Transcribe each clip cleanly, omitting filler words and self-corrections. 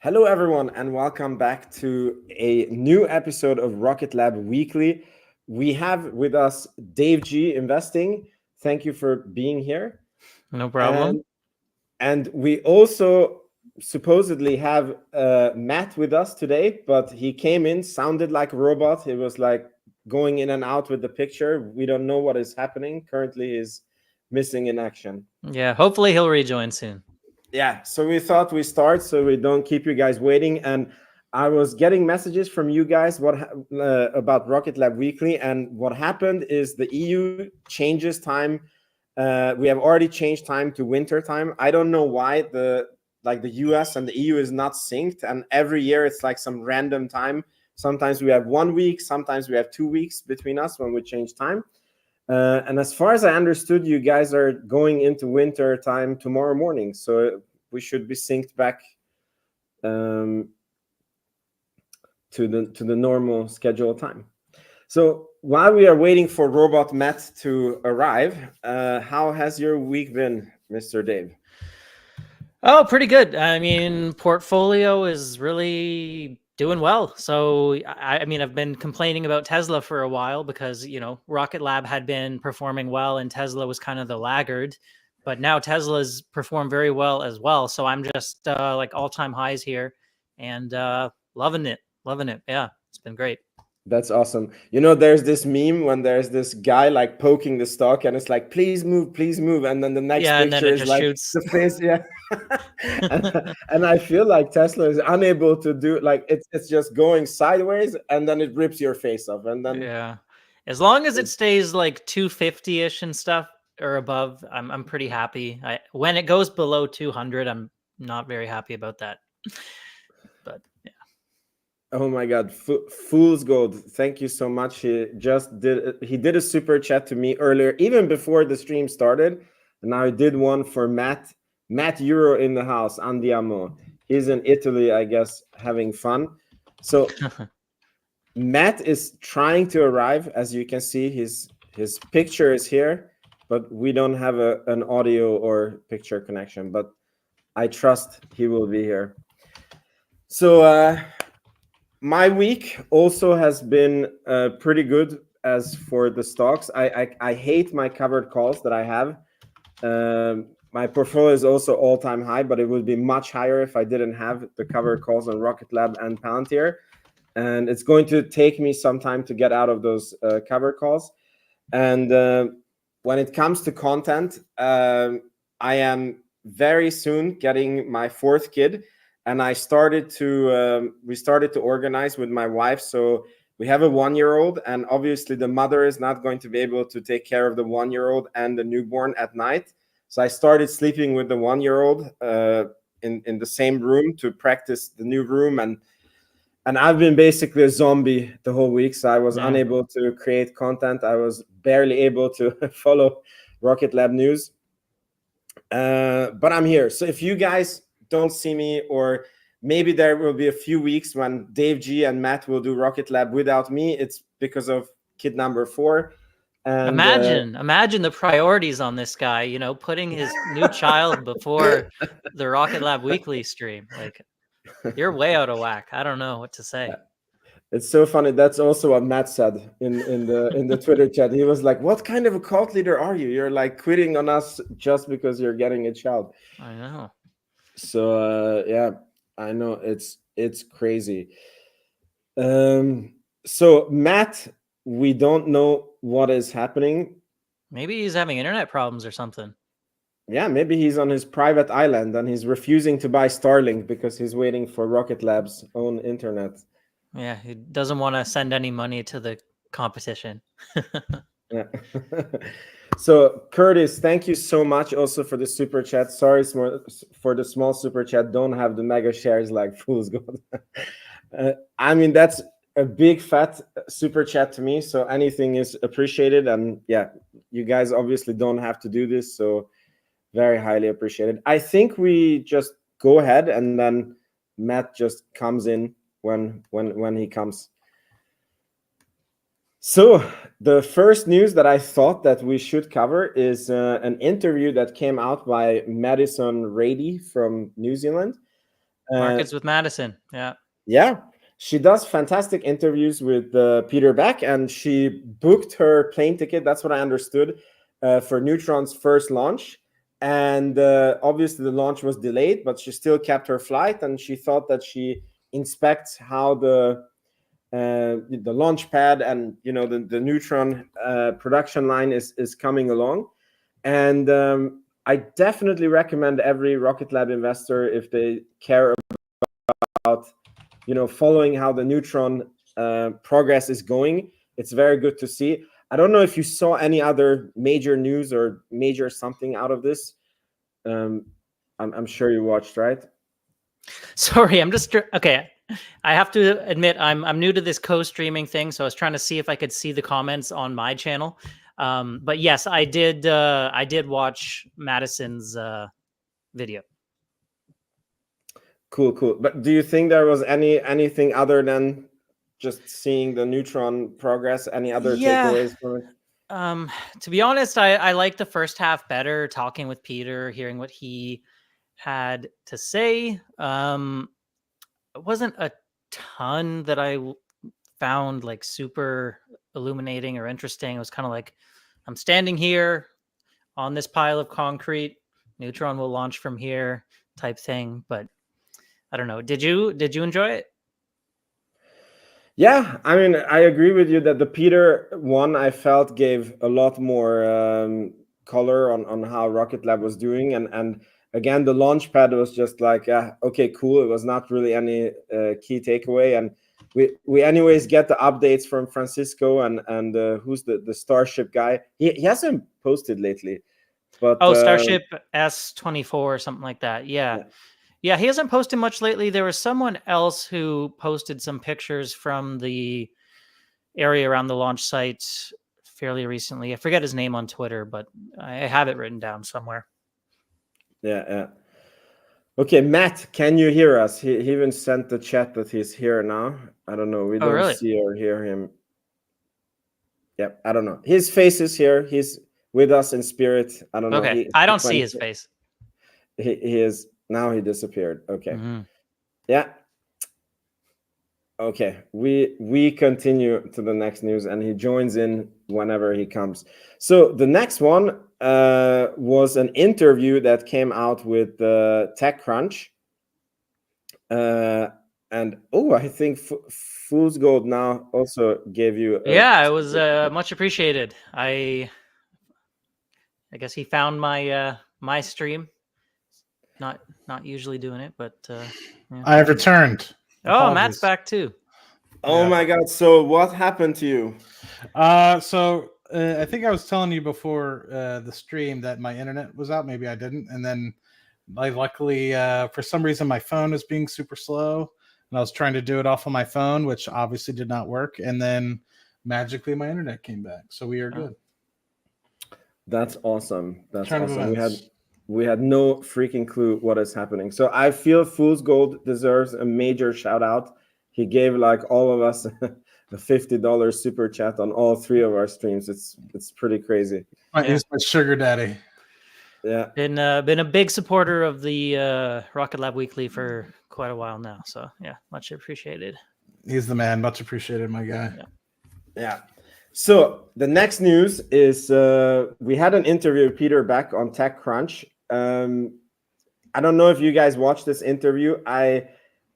Hello, everyone, and welcome back to a new episode of Rocket Lab Weekly. We have with us Dave G Investing. Thank you for being here. No problem. And we also supposedly have Matt with us today, but he came in, sounded like a robot. He was like going in and out with the picture. We don't know what is happening. Currently, is missing in action. Yeah, hopefully he'll rejoin soon. Yeah, so we thought we start so we don't keep you guys waiting. And I was getting messages from you guys about Rocket Lab Weekly, and what happened is the EU changes time. We have already changed time to winter time. I don't know why the US and the EU is not synced, and every year it's like some random time. Sometimes we have 1 week, sometimes we have 2 weeks between us when we change time. And as far as I understood, you guys are going into winter time tomorrow morning, so we should be synced back to the normal scheduled time. So while we are waiting for Robot Matt to arrive, how has your week been, Mr. Dave? Oh, pretty good. I mean, portfolio is really doing well. So, I mean, I've been complaining about Tesla for a while because, Rocket Lab had been performing well and Tesla was kind of the laggard. But now Tesla's performed very well as well. So I'm just like all-time highs here and loving it. Loving it. Yeah, it's been great. That's awesome. There's this meme when there's this guy like poking the stock and it's like, please move, and then the next and then picture it is just like shoots. the face. Yeah. and I feel like Tesla is unable to do, like, it's just going sideways and then it rips your face off. And then Yeah, as long as it stays like 250-ish and stuff or above, I'm pretty happy. When it goes below 200, I'm not very happy about that. But yeah. Oh my God, fool's gold! Thank you so much. He did a super chat to me earlier, even before the stream started, and now he did one for Matt Euro in the house. Andiamo. He's in Italy, I guess, having fun. So Matt is trying to arrive. As you can see, his picture is here, but we don't have an audio or picture connection. But I trust he will be here. So. My week also has been pretty good as for the stocks. I hate my covered calls that I have. My portfolio is also all-time high, but it would be much higher if I didn't have the covered calls on Rocket Lab and Palantir. And it's going to take me some time to get out of those covered calls. And when it comes to content, I am very soon getting my fourth kid. And we started to organize with my wife. So we have a 1-year-old, and obviously the mother is not going to be able to take care of the 1-year-old and the newborn at night. So I started sleeping with the 1-year-old in the same room to practice the new room. And I've been basically a zombie the whole week. So I was unable to create content. I was barely able to follow Rocket Lab news. But I'm here. So if you guys don't see me, or maybe there will be a few weeks when Dave G and Matt will do Rocket Lab without me, it's because of kid number 4. And imagine the priorities on this guy, putting his new child before the Rocket Lab Weekly stream. Like, you're way out of whack. I don't know what to say. It's so funny. That's also what Matt said in the Twitter chat. He was like, "What kind of a cult leader are you? You're like quitting on us just because you're getting a child." I know. So yeah, I know it's crazy. So Matt, we don't know what is happening. Maybe he's having internet problems or something. Yeah, maybe he's on his private island and he's refusing to buy Starlink because he's waiting for Rocket Lab's own internet. Yeah, he doesn't want to send any money to the competition. Yeah. So Curtis, thank you so much also for the super chat. Sorry for the small super chat. Don't have the mega shares like fool's gold. I mean, that's a big fat super chat to me. So anything is appreciated. And yeah, you guys obviously don't have to do this. So very highly appreciated. I think we just go ahead and then Matt just comes in when he comes. So the first news that I thought that we should cover is an interview that came out by Madison Rady from New Zealand. Markets with Madison. Yeah. Yeah, she does fantastic interviews with Peter Beck, and she booked her plane ticket. That's what I understood for Neutron's first launch. And obviously, the launch was delayed, but she still kept her flight, and she thought that she inspects how the launch pad and the Neutron production line is coming along. And I definitely recommend every Rocket Lab investor, if they care about following how the Neutron progress is going, it's very good to see. I don't know if you saw any other major news or major something out of this. I'm sure you watched, right? Sorry, I'm just okay. I have to admit I'm new to this co-streaming thing, so I was trying to see if I could see the comments on my channel. But yes, I did watch Madison's video. Cool. But do you think there was anything other than just seeing the Neutron progress? Any other takeaways from it? To be honest, I liked the first half better, talking with Peter, hearing what he had to say. It wasn't a ton that I found like super illuminating or interesting. It was kind of like, I'm standing here on this pile of concrete, Neutron will launch from here type thing. But I don't know. Did you enjoy it? Yeah, I mean, I agree with you that the Peter one I felt gave a lot more color on how Rocket Lab was doing, and again the launch pad was just like, okay, cool. It was not really any key takeaway, and we anyways get the updates from Francisco and who's the Starship guy. He hasn't posted lately, but Starship S24 or something like that. Yeah. Yeah, he hasn't posted much lately. There was someone else who posted some pictures from the area around the launch site fairly recently. I forget his name on Twitter, but I have it written down somewhere. Yeah. Okay, Matt, can you hear us? He even sent the chat that he's here now. I don't know. We don't really? see or hear him. Yep, I don't know. His face is here. He's with us in spirit. I don't know. I don't see his face. He is now. He disappeared. Okay. Yeah. Okay. We continue to the next news, and he joins in whenever he comes. So the next one was an interview that came out with TechCrunch. And I think Fool's Gold now also gave you. Yeah, it was much appreciated. I guess he found my my stream. Not usually doing it, but yeah. I have returned. Apologies. Matt's back too. Oh my God! So what happened to you? I think I was telling you before the stream that my internet was out. Maybe I didn't, and then luckily for some reason my phone was being super slow, and I was trying to do it off of my phone, which obviously did not work. And then magically my internet came back, so we are good. That's awesome. We had no freaking clue what is happening. So I feel Fool's Gold deserves a major shout out. He gave all of us a $50 super chat on all three of our streams. It's pretty crazy. He's my sugar daddy. Yeah, been a big supporter of the Rocket Lab Weekly for quite a while now. So yeah, much appreciated. He's the man. Much appreciated, my guy. Yeah. So the next news is we had an interview with Peter Beck on TechCrunch. I don't know if you guys watched this interview. I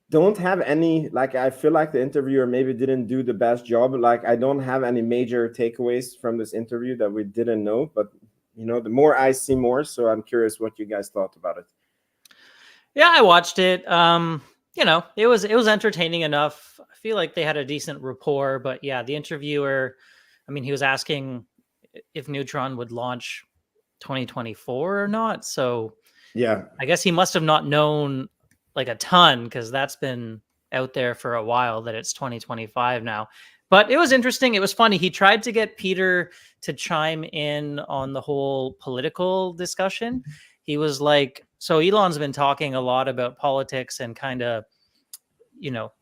don't have any, I feel like the interviewer maybe didn't do the best job. I don't have any major takeaways from this interview that we didn't know, but the more I see more. So I'm curious what you guys thought about it. Yeah, I watched it. It was entertaining enough. I feel like they had a decent rapport, but yeah, the interviewer, he was asking if Neutron would launch 2024 or not. So yeah, I guess he must have not known a ton, because that's been out there for a while that it's 2025 now. But it was interesting. It was funny. He tried to get Peter to chime in on the whole political discussion. He was like, so Elon's been talking a lot about politics and kind of,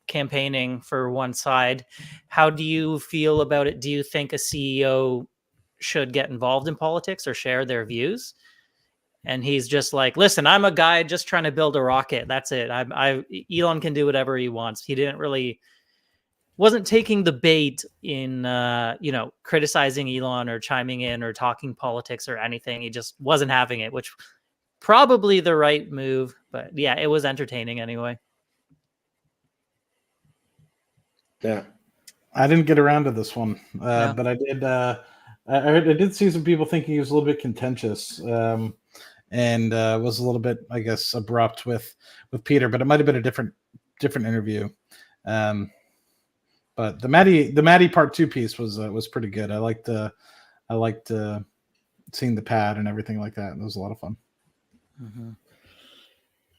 campaigning for one side. How do you feel about it? Do you think a CEO should get involved in politics or share their views? And he's just like, listen, I'm a guy just trying to build a rocket. That's it. Elon can do whatever he wants. He wasn't taking the bait in, criticizing Elon or chiming in or talking politics or anything. He just wasn't having it, which probably the right move. But yeah, it was entertaining anyway. Yeah. I didn't get around to this one, No. but I did. I did see some people thinking he was a little bit contentious, and was a little bit, I guess, abrupt with Peter. But it might have been a different interview. But the Maddie part 2 piece was pretty good. I liked seeing the pad and everything like that. It was a lot of fun. Mm-hmm.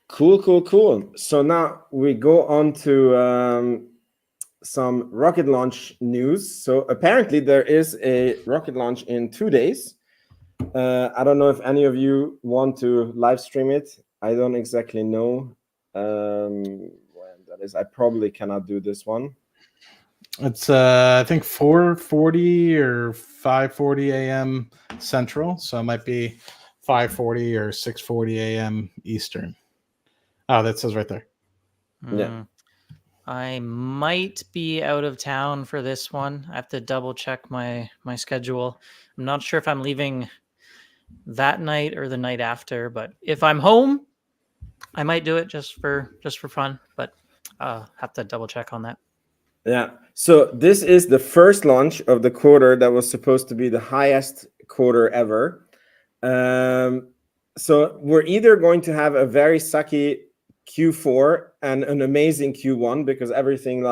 Cool. So now we go on to some rocket launch news. So apparently there is a rocket launch in 2 days. I don't know if any of you want to live stream it. I don't exactly know when that is. I probably cannot do this one. It's I think 4:40 or 5:40 a.m. Central, so it might be 5:40 or 6:40 a.m. Eastern. Oh, that says right there. Yeah. I might be out of town for this one. I have to double check my schedule. I'm not sure if I'm leaving that night or the night after, but if I'm home, I might do it just for fun, but have to double check on that. Yeah. So this is the first launch of the quarter that was supposed to be the highest quarter ever. So we're either going to have a very sucky Q4 and an amazing Q1 because everything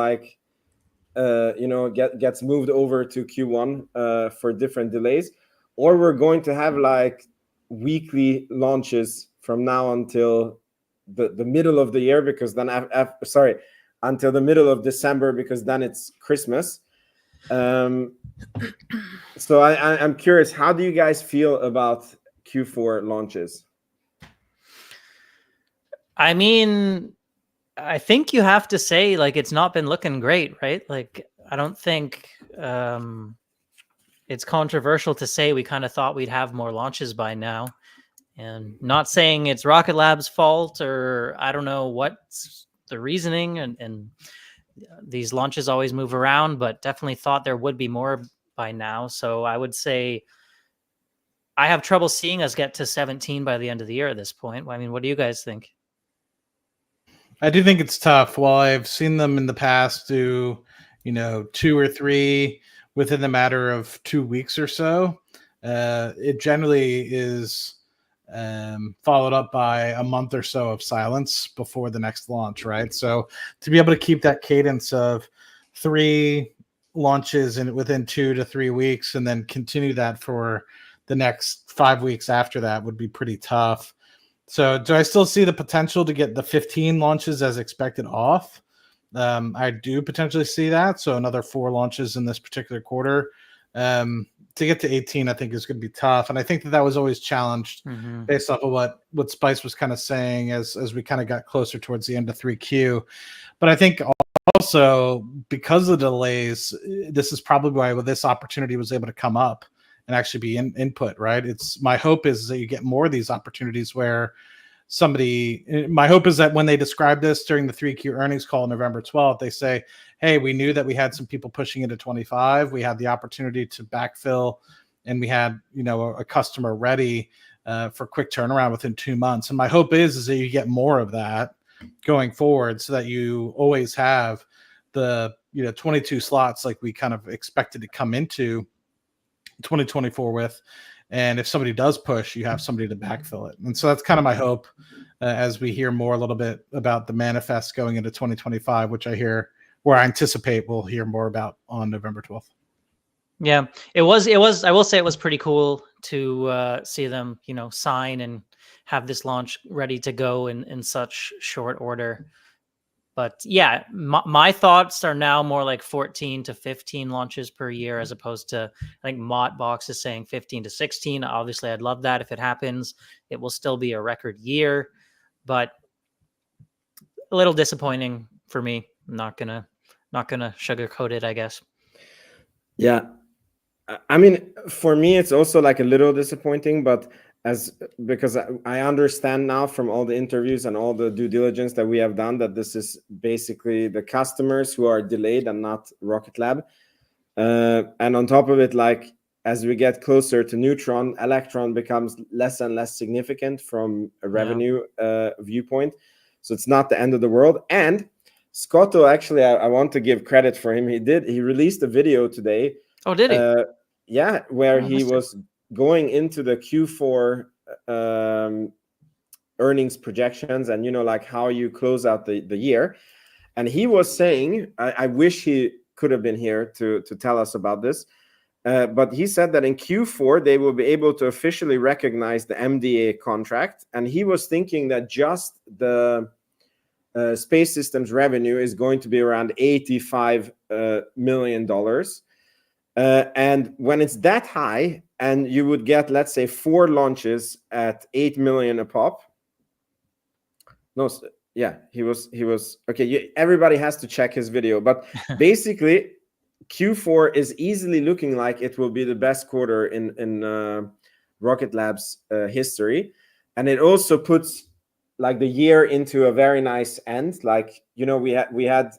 gets moved over to Q1 for different delays, or we're going to have like weekly launches from now until the middle of the year, because then until the middle of December, because then it's Christmas. So I'm curious, how do you guys feel about Q4 launches? I mean, I think you have to say, like, it's not been looking great, right? Like, I don't think it's controversial to say we kind of thought we'd have more launches by now. And not saying it's Rocket Lab's fault, or I don't know what's the reasoning, and these launches always move around, but definitely thought there would be more by now. So I would say I have trouble seeing us get to 17 by the end of the year at this point. I mean, what do you guys think? I do think it's tough. While I've seen them in the past do, 2 or 3 within the matter of 2 weeks or so, it generally is followed up by a month or so of silence before the next launch, right? So to be able to keep that cadence of 3 launches within 2 to 3 weeks and then continue that for the next 5 weeks after that would be pretty tough. So do I still see the potential to get the 15 launches as expected off? I do potentially see that. So another 4 launches in this particular quarter. To get to 18, I think is going to be tough. And I think that was always challenged based off of what Spice was kind of saying as we kind of got closer towards the end of 3Q. But I think also because of the delays, this is probably why this opportunity was able to come up and actually be input, right? My hope is that you get more of these opportunities where my hope is that when they describe this during the 3Q earnings call November 12th, they say, hey, we knew that we had some people pushing into 25. We had the opportunity to backfill, and we had, a customer ready for quick turnaround within 2 months. And my hope is that you get more of that going forward so that you always have the, 22 slots like we kind of expected to come into 2024 with. And if somebody does push, you have somebody to backfill it. And so that's kind of my hope as we hear more a little bit about the manifest going into 2025, which I anticipate we'll hear more about on November 12th. Yeah, it was, I will say it was pretty cool to see them, sign and have this launch ready to go in such short order. But yeah, my thoughts are now more like 14 to 15 launches per year, as opposed to, I think Mottbox is saying 15 to 16. Obviously, I'd love that if it happens. It will still be a record year, but a little disappointing for me. I'm not gonna sugarcoat it, I guess. Yeah. I mean, for me, it's also like a little disappointing, but because I understand now from all the interviews and all the due diligence that we have done that this is basically the customers who are delayed and not Rocket Lab. And on top of it, like as we get closer to Neutron, Electron becomes less and less significant from a revenue viewpoint. So it's not the end of the world. And Scotto, actually, I want to give credit for him. He released a video today. Oh, did he? Yeah, where he was going into the Q4 earnings projections and, like how you close out the year. And he was saying, I wish he could have been here to tell us about this. But he said that in Q4, they will be able to officially recognize the MDA contract. And he was thinking that just the space systems revenue is going to be around $85 million. And when it's that high, and you would get, let's say, 4 launches at $8 million a pop. No, yeah, he was okay. Everybody has to check his video, but basically, Q4 is easily looking like it will be the best quarter in Rocket Lab's history, and it also puts like the year into a very nice end. Like we had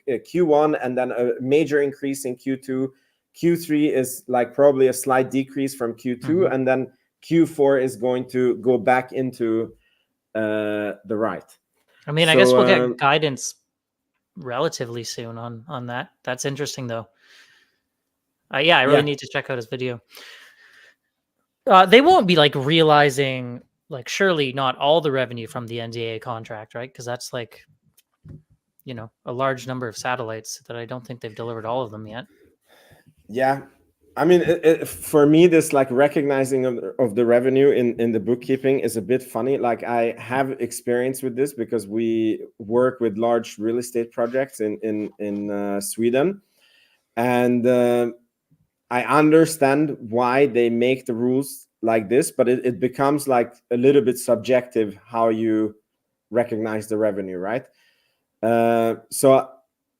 a Q1 and then a major increase in Q2. Q3 is like probably a slight decrease from Q2, and then Q4 is going to go back into the right. I mean, I guess we'll get guidance relatively soon on that. That's interesting, though. Yeah, I really need to check out his video. They won't be like realizing, like, surely not all the revenue from the NDA contract, right? Because that's like, a large number of satellites that I don't think they've delivered all of them yet. Yeah, I mean, for me, this like recognizing of the revenue in the bookkeeping is a bit funny. Like I have experience with this because we work with large real estate projects in Sweden, and I understand why they make the rules like this, but it becomes like a little bit subjective how you recognize the revenue, right?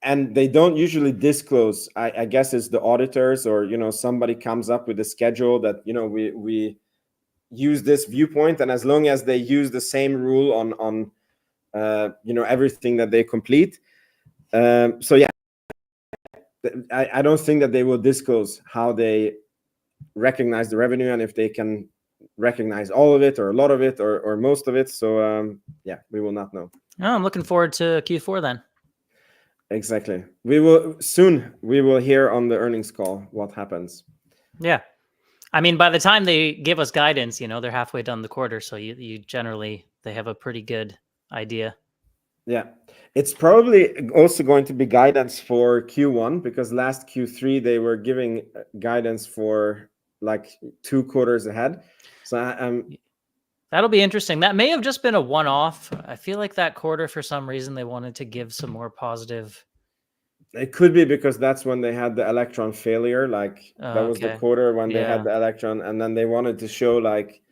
And they don't usually disclose. I guess it's the auditors or somebody comes up with a schedule that we use this viewpoint, and as long as they use the same rule on everything that they complete. So yeah, I don't think that they will disclose how they recognize the revenue and if they can recognize all of it or a lot of it or most of it. So yeah, we will not know. Oh, I'm looking forward to Q4 then. Exactly. We will hear on the earnings call what happens. Yeah. I mean, by the time they give us guidance, they're halfway done the quarter. So you generally, they have a pretty good idea. Yeah. It's probably also going to be guidance for Q1 because last Q3, they were giving guidance for like 2 quarters ahead. So that'll be interesting. That may have just been a one-off. I feel like that quarter, for some reason, they wanted to give some more positive. It could be because that's when they had the Electron failure. Like that was the quarter when they had the Electron, and then they wanted to show like.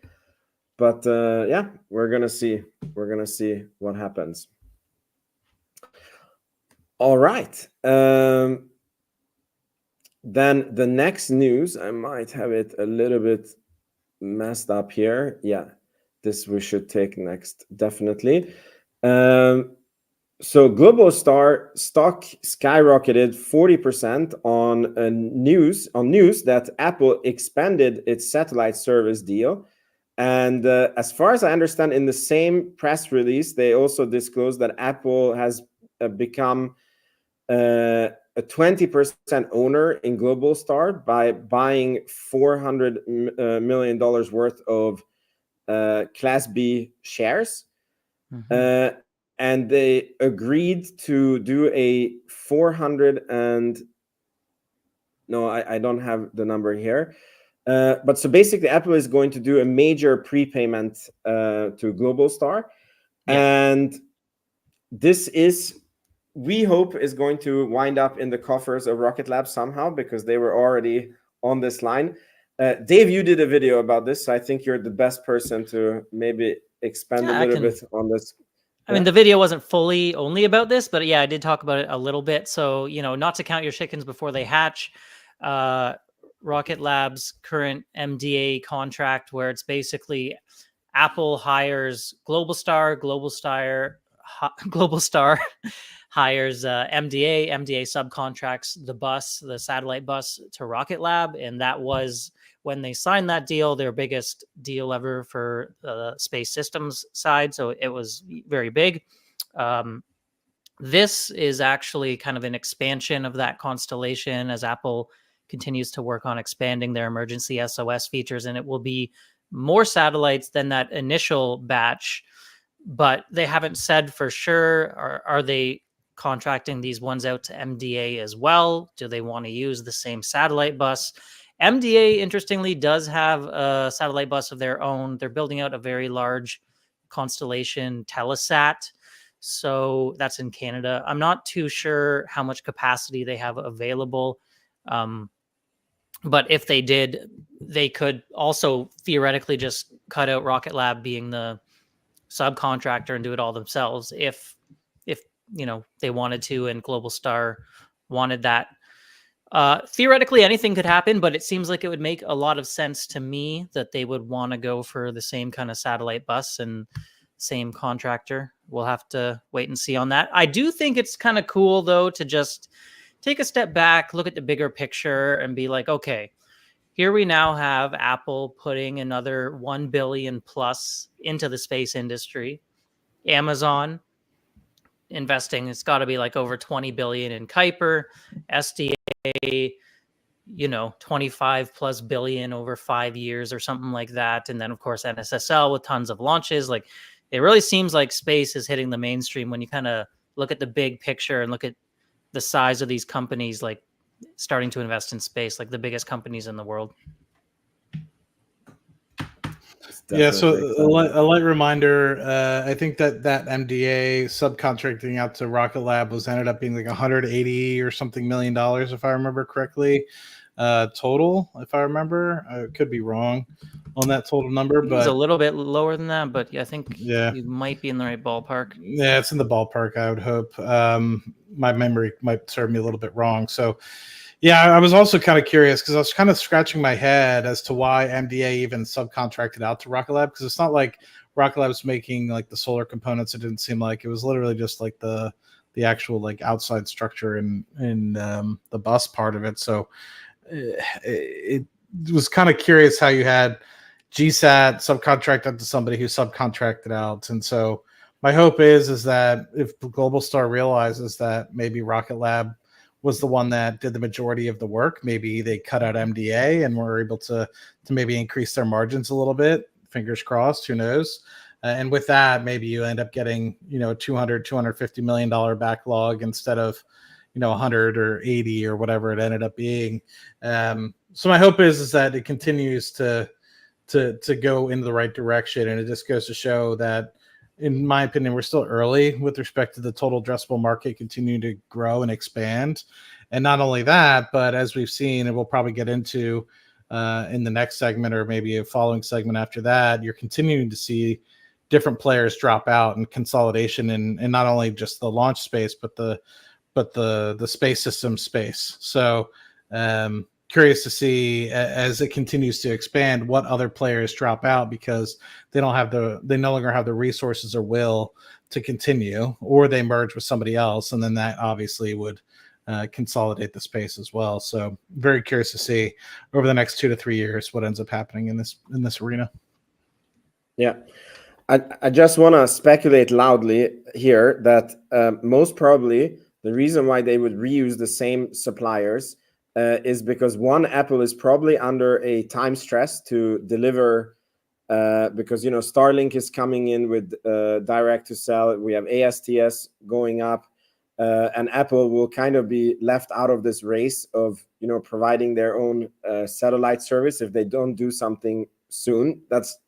But yeah, we're gonna see. We're gonna see what happens. All right. Then the next news, I might have it a little bit messed up here. Yeah. This we should take next, definitely. So Globalstar stock skyrocketed 40% on news that Apple expanded its satellite service deal. And as far as I understand, in the same press release, they also disclosed that Apple has become a 20% owner in Globalstar by buying $400 million worth of Class B shares, and they agreed to do a 400 and no, I don't have the number here, but so basically Apple is going to do a major prepayment to Globalstar, and this is, we hope, is going to wind up in the coffers of Rocket Lab somehow because they were already on this line. Dave, you did a video about this, so I think you're the best person to maybe expand a little bit on this. I mean, the video wasn't fully only about this, but yeah, I did talk about it a little bit. So, not to count your chickens before they hatch. Rocket Lab's current MDA contract, where it's basically Apple hires Globalstar hires MDA subcontracts the satellite bus to Rocket Lab, and that was, when they signed that deal, their biggest deal ever for the space systems side. So it was very big. This is actually kind of an expansion of that constellation as Apple continues to work on expanding their emergency SOS features, and it will be more satellites than that initial batch, but they haven't said for sure. Are they contracting these ones out to MDA as well? Do they want to use the same satellite bus? MDA, interestingly, does have a satellite bus of their own. They're building out a very large constellation Telesat. So that's in Canada. I'm not too sure how much capacity they have available. But if they did, they could also theoretically just cut out Rocket Lab being the subcontractor and do it all themselves if they wanted to, and Globalstar wanted that. Theoretically, anything could happen, but it seems like it would make a lot of sense to me that they would want to go for the same kind of satellite bus and same contractor. We'll have to wait and see on that. I do think it's kind of cool, though, to just take a step back, look at the bigger picture, and be like, okay, here we now have Apple putting another 1 billion plus into the space industry. Amazon investing, it's got to be like over 20 billion in Kuiper. SDA, 25 plus billion over 5 years or something like that. And then, of course, NSSL with tons of launches. Like, it really seems like space is hitting the mainstream when you kind of look at the big picture and look at the size of these companies, like starting to invest in space, like the biggest companies in the world. Yeah, so a light reminder, I think that MDA subcontracting out to Rocket Lab ended up being like 180 or something $million, if I remember correctly, total, if I remember. I could be wrong on that total number, but it's a little bit lower than that, but I think you might be in the right ballpark. Yeah, it's in the ballpark, I would hope. My memory might serve me a little bit wrong. So, yeah, I was also kind of curious because I was kind of scratching my head as to why MDA even subcontracted out to Rocket Lab, because it's not like Rocket Lab was making like the solar components. It didn't seem like it was literally just like the actual like outside structure and the bus part of it. So it was kind of curious how you had GSAT subcontracted to somebody who subcontracted out. And so my hope is that if Globalstar realizes that maybe Rocket Lab was the one that did the majority of the work, maybe they cut out MDA and were able to maybe increase their margins a little bit. Fingers crossed, who knows? And with that, maybe you end up getting, $250 million backlog instead of, 100 or 80 or whatever it ended up being. So my hope is that it continues to go in the right direction. And it just goes to show that, in my opinion, we're still early with respect to the total addressable market continuing to grow and expand. And not only that, but as we've seen, and we'll probably get into in the next segment or maybe a following segment after that, you're continuing to see different players drop out and consolidation in not only just the launch space, but the space system space. So curious to see as it continues to expand what other players drop out because they no longer have the resources or will to continue, or they merge with somebody else, and then that obviously would consolidate the space as well. So very curious to see over the next 2 to 3 years what ends up happening in this arena. Yeah, I just want to speculate loudly here that most probably the reason why they would reuse the same suppliers is because one, Apple is probably under a time stress to deliver because Starlink is coming in with direct to cell. We have ASTS going up, and Apple will kind of be left out of this race of providing their own satellite service if they don't do something soon. That's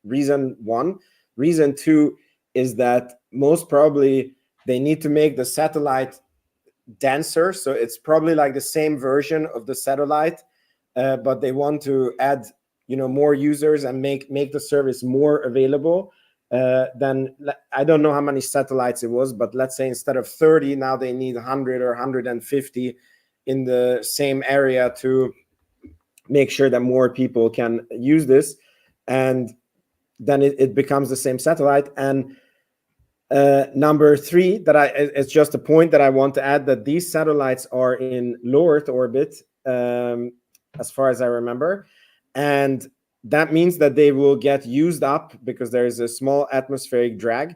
reason one. Reason two is that most probably they need to make the satellite denser, so it's probably like the same version of the satellite, but they want to add more users and make the service more available. Then I don't know how many satellites it was, but let's say instead of 30 now they need 100 or 150 in the same area to make sure that more people can use this, and then it becomes the same satellite. And number 3, it's just a point that I want to add, that these satellites are in low Earth orbit, as far as I remember, and that means that they will get used up because there is a small atmospheric drag,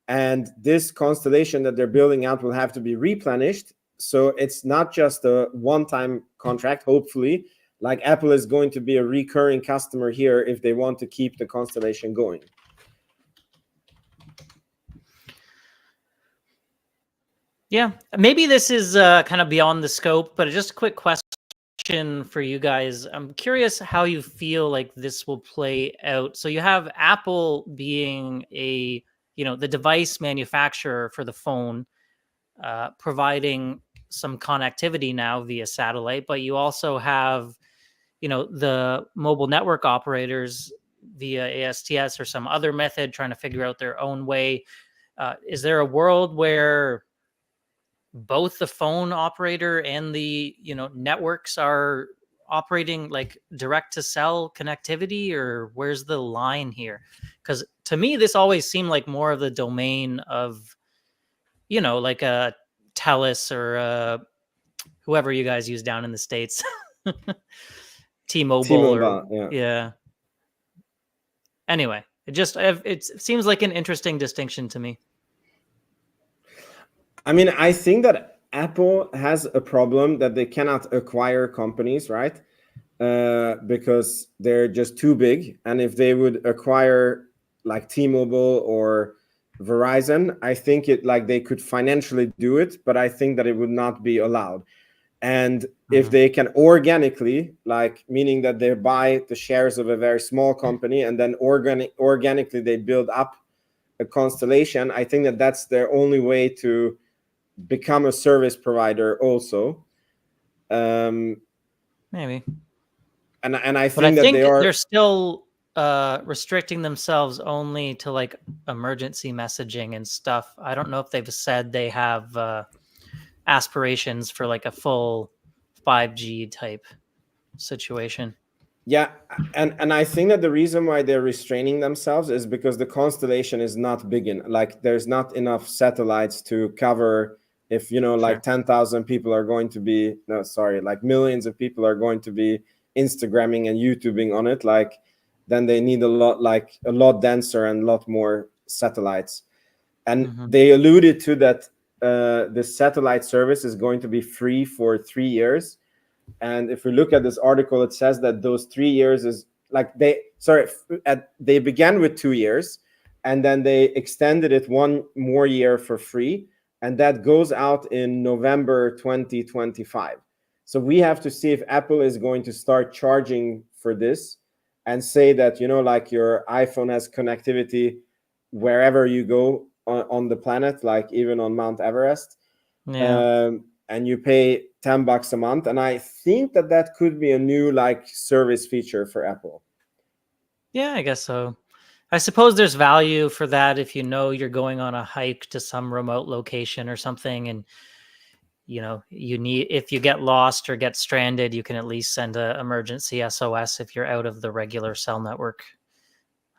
and this constellation that they're building out will have to be replenished. So it's not just a one-time contract. Hopefully, like Apple is going to be a recurring customer here if they want to keep the constellation going. Yeah, maybe this is kind of beyond the scope, but just a quick question for you guys. I'm curious how you feel like this will play out. So you have Apple being a, the device manufacturer for the phone, providing some connectivity now via satellite, but you also have, the mobile network operators via ASTS or some other method trying to figure out their own way. Is there a world where both the phone operator and the networks are operating like direct to cell connectivity, or where's the line here? Because to me this always seemed like more of the domain of like a TELUS or whoever you guys use down in the States. T-Mobile yeah. Anyway, it seems like an interesting distinction to me. I mean, I think that Apple has a problem that they cannot acquire companies, right? Because they're just too big. And if they would acquire like T-Mobile or Verizon, I think they could financially do it, but I think that it would not be allowed. And if they can organically, meaning that they buy the shares of a very small company and then organically they build up a constellation, I think that that's their only way to become a service provider also. Maybe. And I think that they're still restricting themselves only to like emergency messaging and stuff. I don't know if they've said they have aspirations for like a full 5G type situation. Yeah, and I think that the reason why they're restraining themselves is because the constellation is not big enough. There's not enough satellites to cover. If 10,000 people are going to be millions of people are going to be Instagramming and YouTubing on it, then they need a lot denser and a lot more satellites. And they alluded to that the satellite service is going to be free for 3 years. And if we look at this article, it says that those 3 years is they began with 2 years, and then they extended it 1 more year for free. And that goes out in November 2025. So we have to see if Apple is going to start charging for this and say that, your iPhone has connectivity wherever you go on the planet, even on Mount Everest. Yeah. And you pay $10 a month. And I think that could be a new service feature for Apple. Yeah, I guess so. I suppose there's value for that if you're going on a hike to some remote location or something, and if you get lost or get stranded, you can at least send an emergency SOS if you're out of the regular cell network.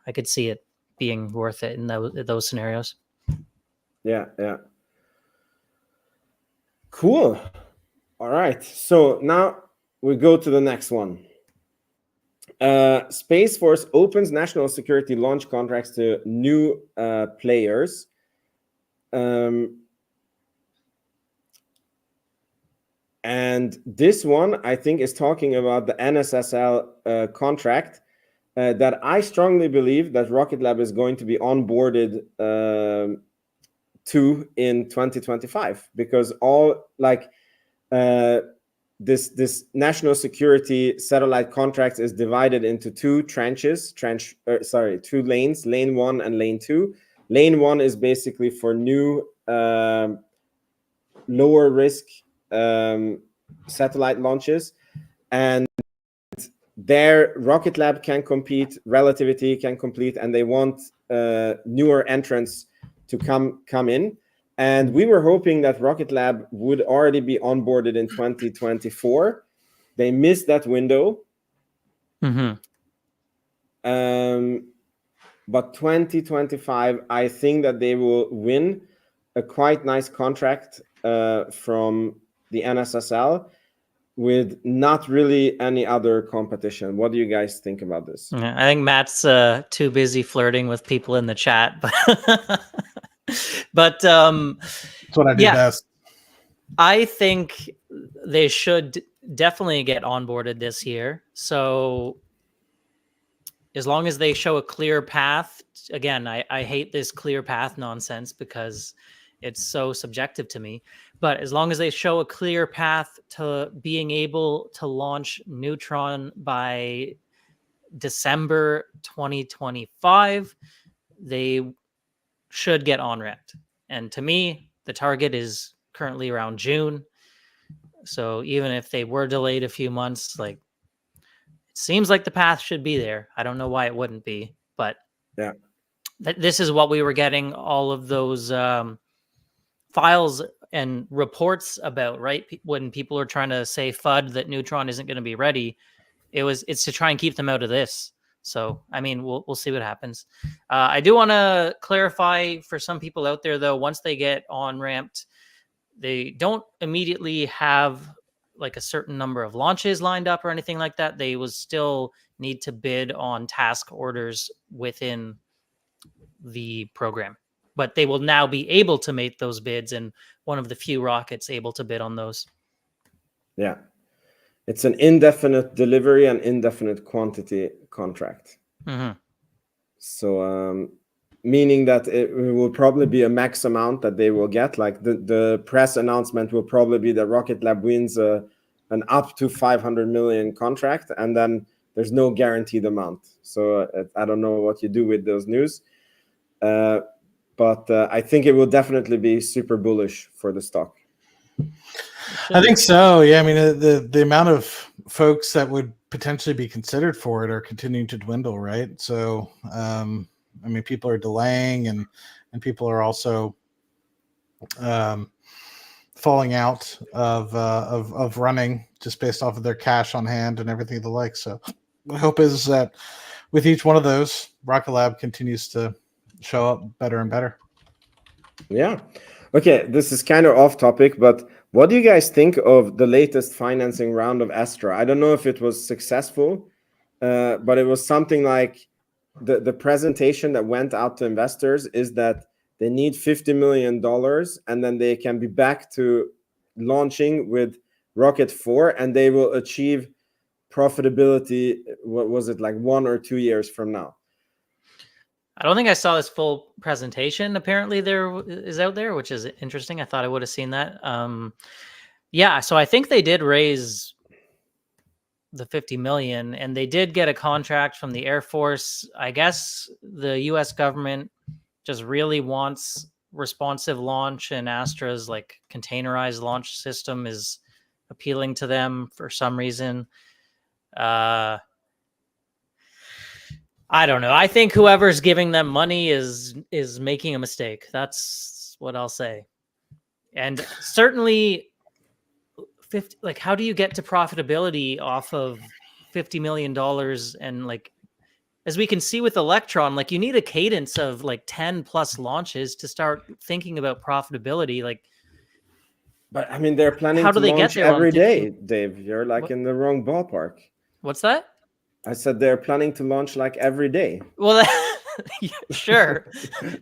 I could see it being worth it in those scenarios. Yeah. Cool. All right. So now we go to the next one. Space Force opens national security launch contracts to new players. And this one, I think, is talking about the NSSL contract that I strongly believe that Rocket Lab is going to be onboarded to in 2025, because all this national security satellite contract is divided into 2 tranches, 2 lanes, lane 1 and lane 2. Lane 1 is basically for new lower risk satellite launches, and there Rocket Lab can compete, Relativity can compete, and they want newer entrants to come in. And we were hoping that Rocket Lab would already be onboarded in 2024. They missed that window, Mm-hmm. But 2025, I think that they will win a quite nice contract from the NSSL with not really any other competition. What do you guys think about this? Yeah, I think Matt's too busy flirting with people in the chat, but That's what I do best. I think they should definitely get onboarded this year. So as long as they show a clear path, again, I hate this clear path nonsense because it's so subjective to me. But as long as they show a clear path to being able to launch Neutron by December 2025, they should get on-ramped. And to me, the target is currently around June. So even if they were delayed a few months, like, it seems like the path should be there. I don't know why it wouldn't be, but yeah, this is what we were getting all of those files and reports about, right? When people are trying to say FUD that Neutron isn't going to be ready, it's to try and keep them out of this. So, I mean, we'll see what happens. I do want to clarify for some people out there, though, once they get on-ramped, they don't immediately have like a certain number of launches lined up or anything like that. They will still need to bid on task orders within the program, but they will now be able to make those bids, and one of the few rockets able to bid on those. Yeah. It's an indefinite delivery and indefinite quantity contract. Mm-hmm. So, meaning that it will probably be a max amount that they will get. Like the press announcement will probably be that Rocket Lab wins an up to 500 million contract, and then there's no guaranteed amount. So I don't know what you do with those news. But I think it will definitely be super bullish for the stock. I think so. Yeah, I mean, the amount of folks that would potentially be considered for it are continuing to dwindle, right? So, I mean, people are delaying, and people are also falling out of running just based off of their cash on hand and everything the like. So, my hope is that with each one of those, Rocket Lab continues to show up better and better. Yeah. Okay, this is kind of off topic, but what do you guys think of the latest financing round of Astra? I don't know if it was successful, but it was something like the presentation that went out to investors is that they need $50 million, and then they can be back to launching with Rocket 4, and they will achieve profitability. What was it, like 1 or 2 years from now? I don't think I saw this full presentation. Apparently there is out there, which is interesting. I thought I would have seen that. Yeah, so I think they did raise the 50 million, and they did get a contract from the Air Force. I guess the US government just really wants responsive launch, and Astra's like containerized launch system is appealing to them for some reason. I don't know. I think whoever's giving them money is making a mistake. That's what I'll say. And certainly 50, like, how do you get to profitability off of $50 million? And like, as we can see with Electron, like, you need a cadence of like 10 plus launches to start thinking about profitability. Like, but I mean, they're planning how do to they launch get there every on 50? day, Dave. You're like in the wrong ballpark. What's that? I said they're planning to launch like every day. Well, sure,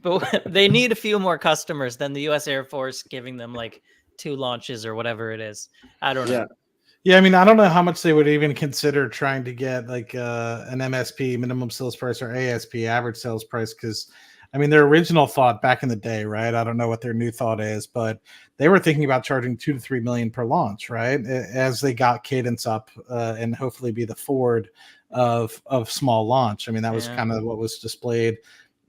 but they need a few more customers than the U.S. Air Force giving them like 2 launches or whatever it is. I don't know. Yeah, I mean, I don't know how much they would even consider trying to get like an MSP, minimum sales price, or ASP, average sales price, because I mean, their original thought back in the day, right? I don't know what their new thought is, but they were thinking about charging $2 to $3 million per launch, right? As they got cadence up and hopefully be the Ford of small launch. I mean, that was kind of what was displayed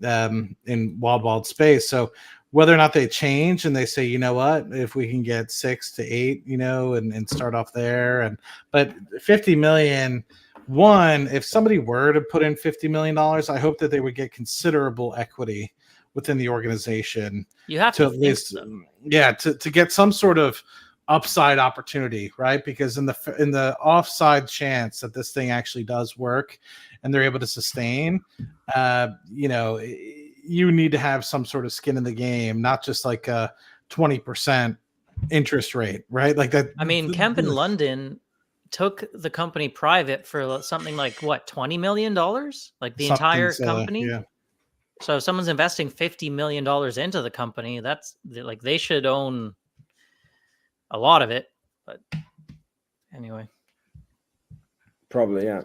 in Wild Space. So whether or not they change and they say, you know what, if we can get 6 to 8, you know, and start off there, but 50 million. One, if somebody were to put in $50 million, I hope that they would get considerable equity within the organization. You have to at least, to get some sort of upside opportunity, right? Because in the offside chance that this thing actually does work and they're able to sustain, you need to have some sort of skin in the game, not just like a 20% interest rate, right? Like that. I mean, Kemp in London took the company private for something like what, $20 million? Like the entire company? Yeah. So if someone's investing $50 million into the company, that's like they should own a lot of it. But anyway, Probably, yeah.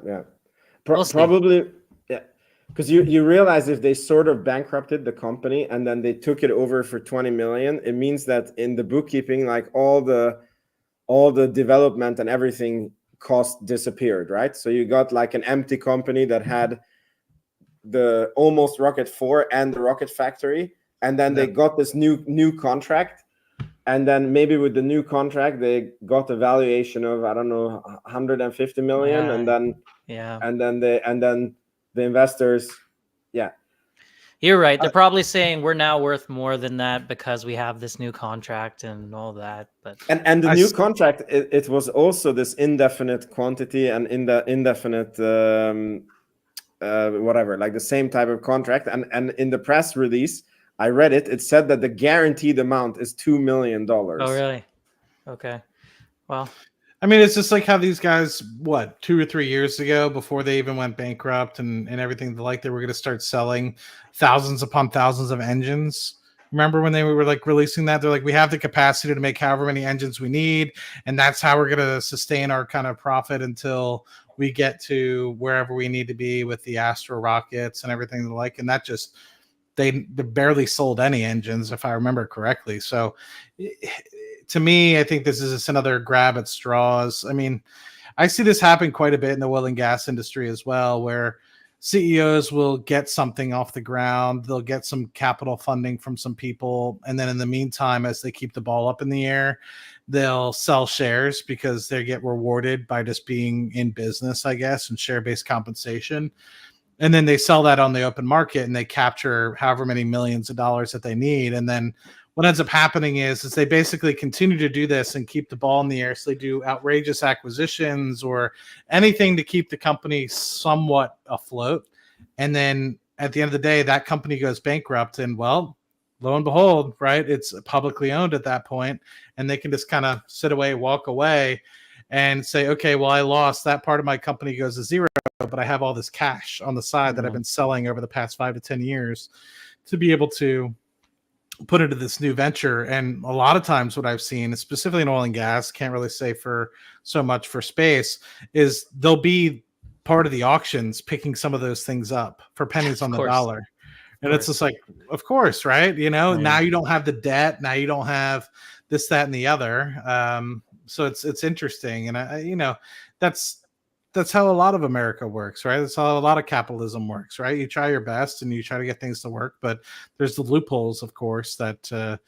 We'll see. Probably, yeah. Because you realize if they sort of bankrupted the company and then they took it over for 20 million, it means that in the bookkeeping, like all the development and everything cost disappeared, right? So you got like an empty company that had the almost Rocket 4 and the Rocket Factory, and then they got this new contract, and then maybe with the new contract they got a valuation of, I don't know, 150 million, and then the investors, yeah. You're right. They're probably saying we're now worth more than that because we have this new contract and all that. But and the new contract, it was also this indefinite quantity and indefinite whatever, like the same type of contract. And in the press release, I read it. It said that the guaranteed amount is $2 million. Oh, really? Okay. Well, I mean, it's just like how these guys, 2 or 3 years ago, before they even went bankrupt and everything, like they were going to start selling thousands upon thousands of engines. Remember when they were like releasing that? They're like, we have the capacity to make however many engines we need, and that's how we're going to sustain our kind of profit until we get to wherever we need to be with the Astra rockets and everything like. And that just, they barely sold any engines, if I remember correctly. So to me, I think this is just another grab at straws. I mean, I see this happen quite a bit in the oil and gas industry as well, where CEOs will get something off the ground, they'll get some capital funding from some people, and then in the meantime, as they keep the ball up in the air, they'll sell shares because they get rewarded by just being in business, I guess, and share-based compensation. And then they sell that on the open market and they capture however many millions of dollars that they need. And then what ends up happening is they basically continue to do this and keep the ball in the air. So they do outrageous acquisitions or anything to keep the company somewhat afloat. And then at the end of the day, that company goes bankrupt, and well, lo and behold, right, it's publicly owned at that point, and they can just kind of sit away, walk away, and say, okay, well, I lost that part of my company, goes to zero, but I have all this cash on the side that I've been selling over the past 5 to 10 years to be able to put into this new venture. And a lot of times what I've seen, specifically in oil and gas, can't really say for so much for space, is they'll be part of the auctions picking some of those things up for pennies on the dollar. And it's just like, of course, right? You know, now you don't have the debt. Now you don't have this, that, and the other. So it's interesting. And that's how a lot of America works, right? That's how a lot of capitalism works, right? You try your best and you try to get things to work, but there's the loopholes, of course, that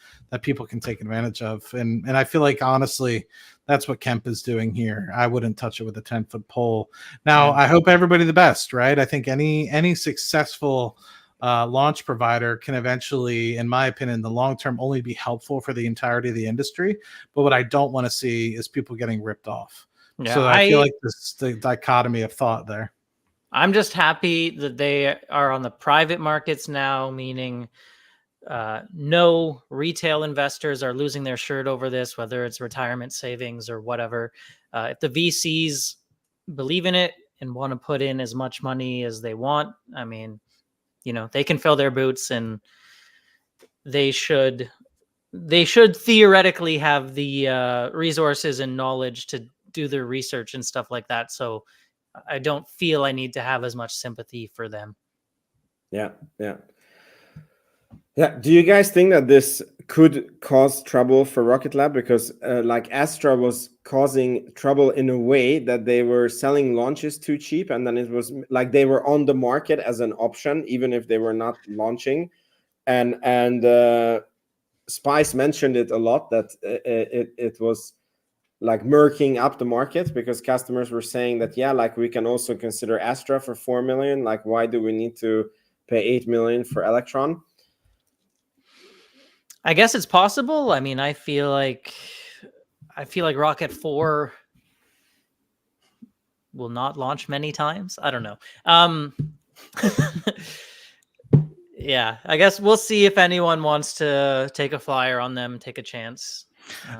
people can take advantage of. And I feel like, honestly, that's what Kemp is doing here. I wouldn't touch it with a 10-foot pole. Now, I hope everybody the best, right? I think any successful launch provider can eventually, in my opinion, in the long term, only be helpful for the entirety of the industry. But what I don't want to see is people getting ripped off. Yeah, so I feel like this the dichotomy of thought there. I'm just happy that they are on the private markets now, meaning no retail investors are losing their shirt over this, whether it's retirement savings or whatever. If the VCs believe in it and want to put in as much money as they want, I mean, you know, they can fill their boots, and they should theoretically have the resources and knowledge to do their research and stuff like that. So I don't feel I need to have as much sympathy for them. Yeah. Do you guys think that this could cause trouble for Rocket Lab? Because like Astra was causing trouble in a way that they were selling launches too cheap, and then it was like they were on the market as an option, even if they were not launching. And Spice mentioned it a lot, that it was like murking up the market, because customers were saying that, yeah, like we can also consider Astra for 4 million. Like, why do we need to pay 8 million for Electron? I guess it's possible. I mean, I feel like I feel like Rocket 4 will not launch many times. I don't know. Yeah, I guess we'll see if anyone wants to take a flyer on them, take a chance.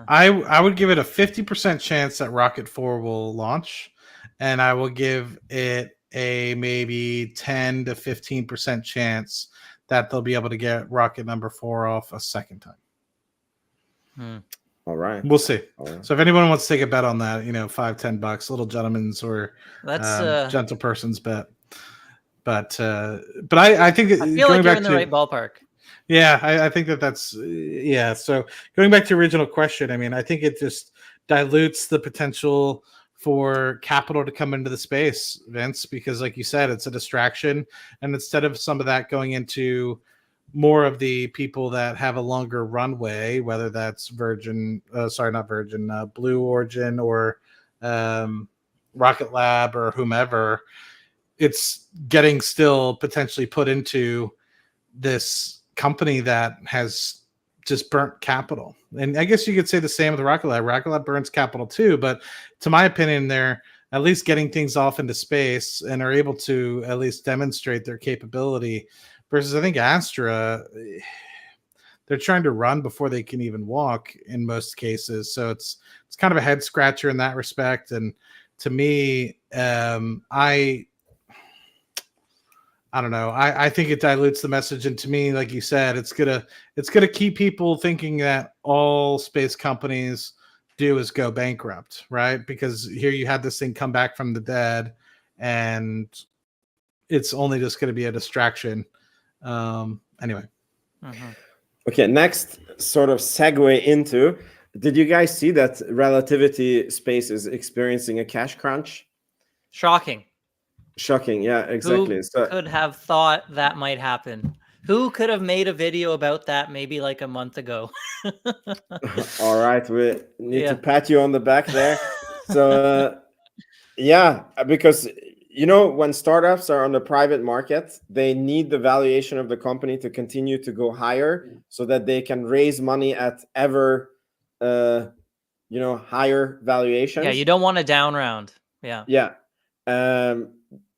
I would give it a 50% chance that Rocket 4 will launch, and I will give it a maybe 10 to 15% chance that they'll be able to get rocket number 4 off a second time. All right. We'll see. Right. So if anyone wants to take a bet on that, $5-10, little gentleman's or that's gentle person's bet. But I think I feel like you're in the right ballpark. Yeah, I think that's yeah. So going back to the original question, I mean, I think it just dilutes the potential for capital to come into the space, Vince, because like you said, it's a distraction. And instead of some of that going into more of the people that have a longer runway, whether that's Blue Origin or Rocket Lab or whomever, it's getting still potentially put into this company that has just burnt capital. And I guess you could say the same with Rocket Lab. Rocket Lab burns capital too, but to my opinion, they're at least getting things off into space and are able to at least demonstrate their capability. Versus I think Astra, they're trying to run before they can even walk in most cases. So it's kind of a head scratcher in that respect. And to me, I don't know. I think it dilutes the message, and to me, like you said, it's gonna keep people thinking that all space companies do is go bankrupt, right? Because here you had this thing come back from the dead, and it's only just going to be a distraction. Anyway. Okay, next sort of segue into. Did you guys see that Relativity Space is experiencing a cash crunch? Shocking. Yeah, exactly. Who could have thought that might happen? Who could have made a video about that maybe like a month ago? All right, we need to pat you on the back there. So, yeah, because when startups are on the private market, they need the valuation of the company to continue to go higher, so that they can raise money at ever, higher valuations. Yeah, you don't want a down round. Yeah.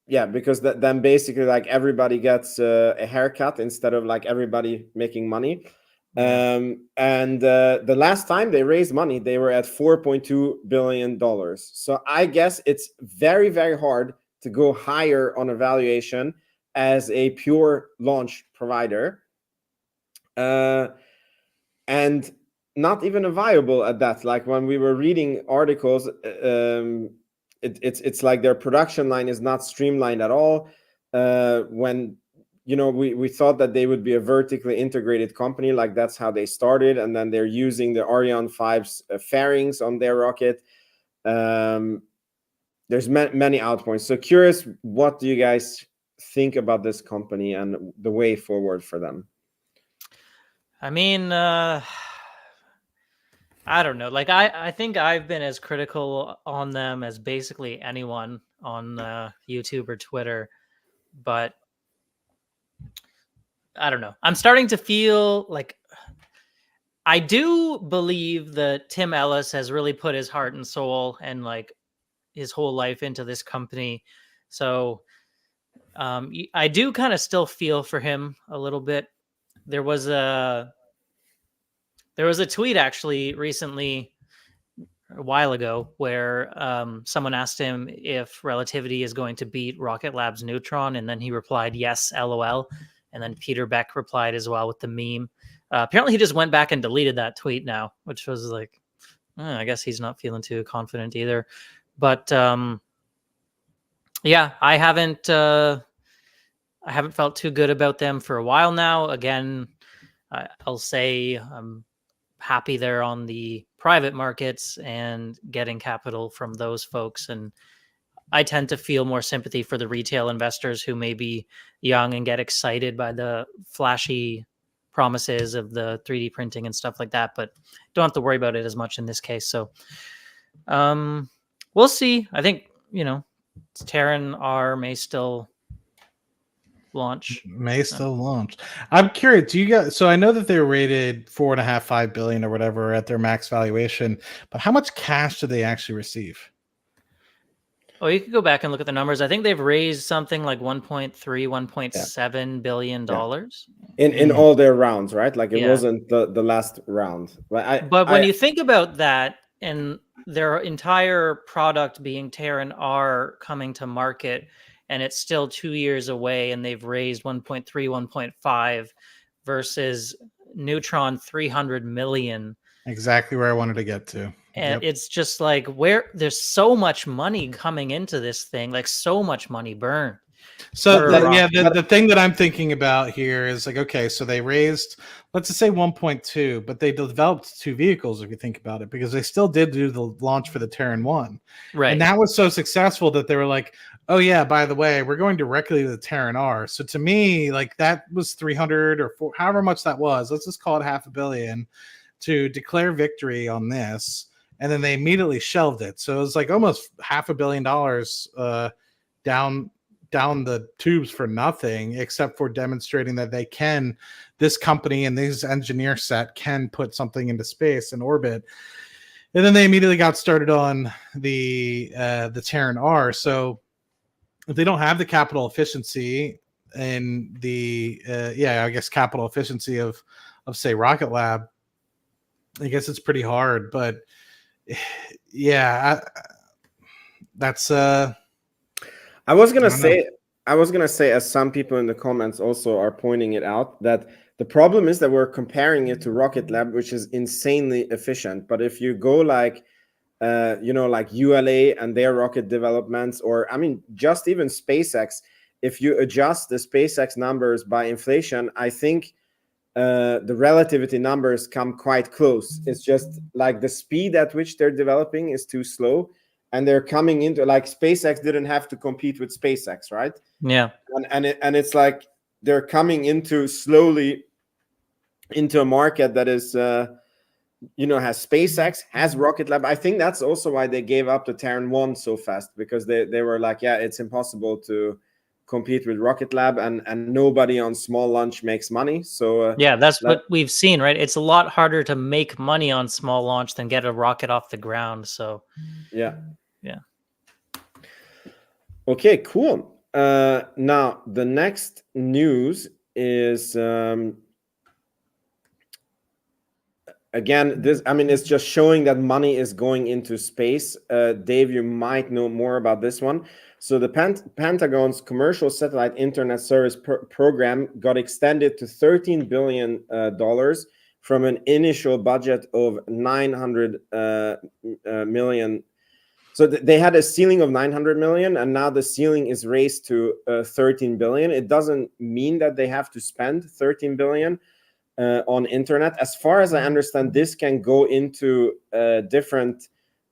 Yeah, because then basically like everybody gets a haircut instead of like everybody making money. And the last time they raised money, they were at $4.2 billion. So I guess it's very, very hard to go higher on a valuation as a pure launch provider. And not even a viable at that. Like when we were reading articles, it's like their production line is not streamlined at all. When we thought that they would be a vertically integrated company, like that's how they started, and then they're using the Ariane 5's fairings on their rocket. There's many outpoints. So curious, what do you guys think about this company and the way forward for them? I mean, I don't know. Like I think I've been as critical on them as basically anyone on YouTube or Twitter, but I don't know. I'm starting to feel like I do believe that Tim Ellis has really put his heart and soul and like his whole life into this company. So I do kind of still feel for him a little bit. There was a tweet actually recently, a while ago, where someone asked him if Relativity is going to beat Rocket Lab's Neutron, and then he replied, "Yes, LOL." And then Peter Beck replied as well with the meme. Apparently, he just went back and deleted that tweet now, which was like, I guess he's not feeling too confident either. But yeah, I haven't felt too good about them for a while now. Again, I'll say I'm happy they're on the private markets and getting capital from those folks. And I tend to feel more sympathy for the retail investors who may be young and get excited by the flashy promises of the 3D printing and stuff like that, but don't have to worry about it as much in this case. So we'll see. I think, Terran R may still launch. May still launch. I'm curious. Do you guys? So I know that they were rated 4.5, 5 billion or whatever at their max valuation, but how much cash did they actually receive? Oh, you could go back and look at the numbers. I think they've raised something like 1.3, 1.7 billion dollars in all their rounds, right? Like it Yeah. wasn't the last round. But when you think about that and their entire product being Terran R coming to market, and it's still 2 years away, and they've raised 1.3, 1.5 versus Neutron 300 million. Exactly where I wanted to get to. And it's just like where there's so much money coming into this thing, like so much money burned. So the thing that I'm thinking about here is like, okay, so they raised, let's just say 1.2, but they developed 2 vehicles if you think about it, because they still did do the launch for the Terran 1. Right. And that was so successful that they were like, oh yeah, by the way, we're going directly to the Terran R. So to me, like that was 300 or 4, however much that was. Let's just call it $500 million to declare victory on this. And then they immediately shelved it. So it was like almost $500 million down the tubes for nothing, except for demonstrating that they can, this company and this engineer set can put something into space and orbit. And then they immediately got started on the Terran R. So if they don't have the capital efficiency and the I guess capital efficiency of say Rocket Lab, I guess it's pretty hard. But yeah, that's I was gonna say, as some people in the comments also are pointing it out, that the problem is that we're comparing it to Rocket Lab, which is insanely efficient. But if you go like, like ULA and their rocket developments, or I mean, just even SpaceX, if you adjust the SpaceX numbers by inflation, I think the relativity numbers come quite close. It's just like the speed at which they're developing is too slow. And they're coming into, like, SpaceX didn't have to compete with SpaceX, right? Yeah. And it's like they're coming into slowly into a market that is, has SpaceX, has Rocket Lab. I think that's also why they gave up the Terran 1 so fast, because they were like, yeah, it's impossible to compete with Rocket Lab, and nobody on small launch makes money. So that's what we've seen, right? It's a lot harder to make money on small launch than get a rocket off the ground. So yeah. Okay, cool. Now the next news is again, it's just showing that money is going into space. Dave, you might know more about this one. So the Pentagon's commercial satellite internet service program got extended to $13 billion from an initial budget of $900 million. So they had a ceiling of 900 million, and now the ceiling is raised to 13 billion. It doesn't mean that they have to spend 13 billion on internet. As far as I understand, this can go into different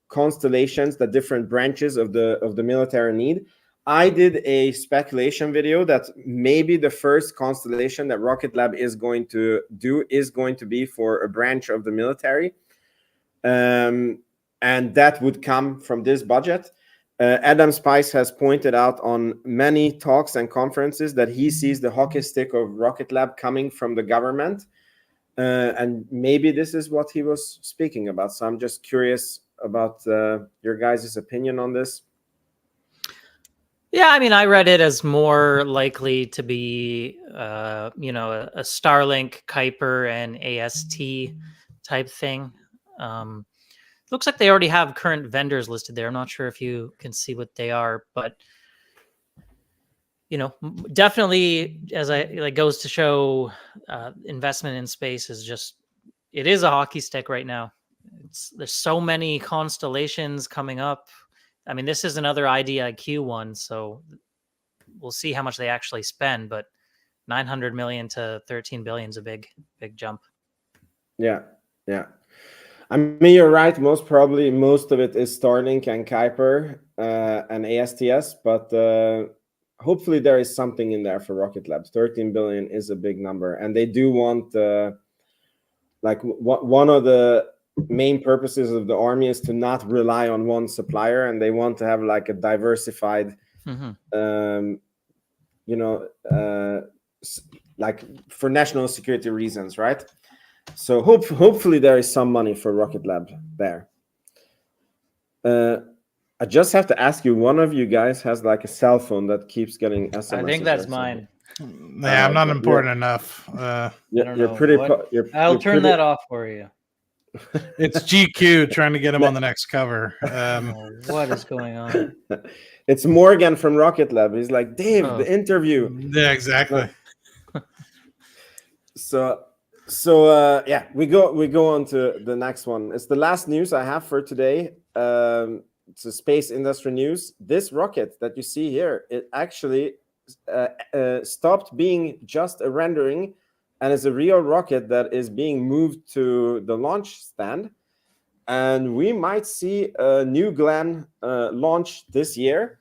constellations that different branches of the military need. I did a speculation video that maybe the first constellation that Rocket Lab is going to do is going to be for a branch of the military. And that would come from this budget. Adam Spice has pointed out on many talks and conferences that he sees the hockey stick of Rocket Lab coming from the government. And maybe this is what he was speaking about. So I'm just curious about your guys' opinion on this. Yeah, I mean, I read it as more likely to be, a Starlink, Kuiper, and AST type thing. Looks like they already have current vendors listed there. I'm not sure if you can see what they are, but definitely, as goes to show, investment in space is it is a hockey stick right now. There's so many constellations coming up. I mean, this is another IDIQ one, so we'll see how much they actually spend. But 900 million to 13 billion is a big jump. Yeah. I mean, you're right. Most of it is Starlink and Kuiper and ASTS, but hopefully there is something in there for Rocket Lab. 13 billion is a big number, and they do want one of the main purposes of the Army is to not rely on one supplier, and they want to have like a diversified like for national security reasons, right? So hopefully there is some money for Rocket Lab there. I just have to ask you, one of you guys has like a cell phone that keeps getting SMS. I think that's mine. Yeah, I'm not important enough. You're pretty. I'll turn that off for you. It's GQ trying to get him on the next cover. What is going on? It's Morgan from Rocket Lab. He's like, Dave, the interview. Yeah, exactly. So yeah, we go on to the next one. It's the last news I have for today. It's a space industry news. This rocket that you see here, it actually stopped being just a rendering and is a real rocket that is being moved to the launch stand. And we might see a New Glenn launch this year.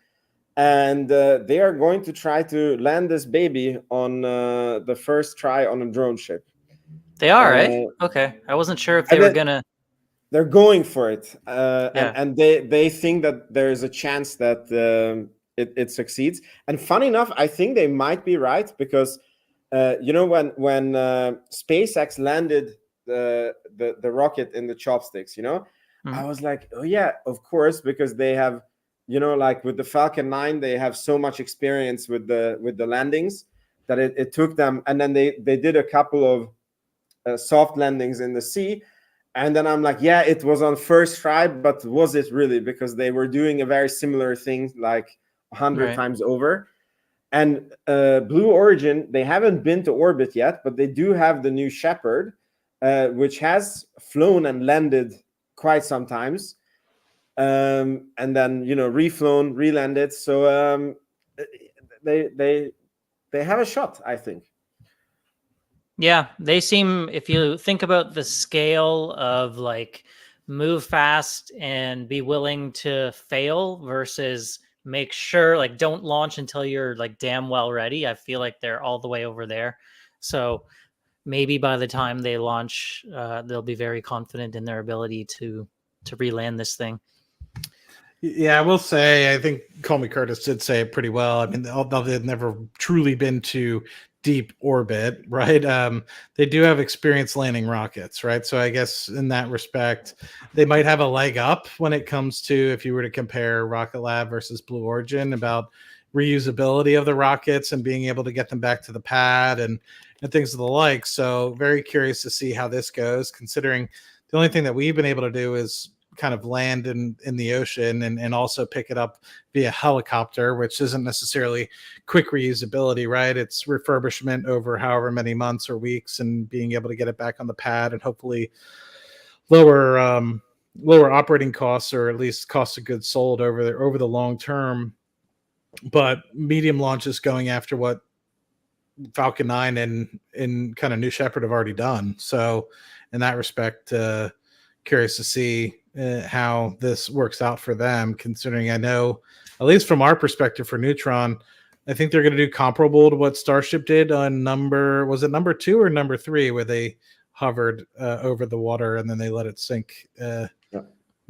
And they are going to try to land this baby on the first try on a drone ship. They are, right? Okay. I wasn't sure if they were going to... They're going for it. And they think that there is a chance that it succeeds. And funny enough, I think they might be right because, when SpaceX landed the rocket in the chopsticks, I was like, oh, yeah, of course, because they have... like with the Falcon 9, they have so much experience with the landings that it took them. And then they did a couple of soft landings in the sea. And then I'm like, yeah, it was on first try, but was it really? Because they were doing a very similar thing like 100 times over. And Blue Origin, they haven't been to orbit yet, but they do have the new Shepard, which has flown and landed quite sometimes. And then reflown, relanded. So they have a shot, I think. Yeah, they seem, if you think about the scale of like move fast and be willing to fail versus make sure, like, don't launch until you're like damn well ready. I feel like they're all the way over there. So maybe by the time they launch, they'll be very confident in their ability to re-land this thing. Yeah, I will say, I think Call Me Curtis did say it pretty well. I mean, although they've never truly been to deep orbit, right? They do have experience landing rockets, right? So I guess in that respect, they might have a leg up when it comes to, if you were to compare Rocket Lab versus Blue Origin, about reusability of the rockets and being able to get them back to the pad and things of the like. So very curious to see how this goes, considering the only thing that we've been able to do is kind of land in the ocean and also pick it up via helicopter, which isn't necessarily quick reusability, right? It's refurbishment over however many months or weeks and being able to get it back on the pad and hopefully lower operating costs, or at least cost of goods sold over the long term. But medium launches going after what Falcon 9 and kind of New Shepard have already done. So in that respect, curious to see how this works out for them, considering I know, at least from our perspective for Neutron, I think they're going to do comparable to what Starship did on number 2 or number 3, where they hovered over the water and then they let it sink.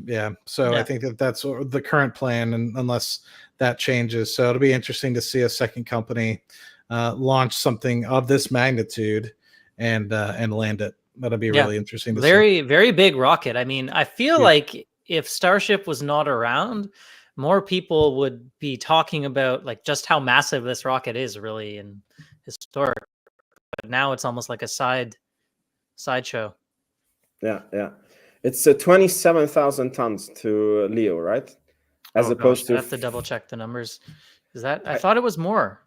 Yeah. So I think that's the current plan, and unless that changes. So it'll be interesting to see a second company launch something of this magnitude and land it. That'll be really interesting to see. Very big rocket. I mean, I feel like if Starship was not around, more people would be talking about like just how massive this rocket is, really, and historic. But now it's almost like a sideshow. Yeah. It's 27,000 tons to Leo, right? As opposed to... I have to double check the numbers. Is that... I thought it was more.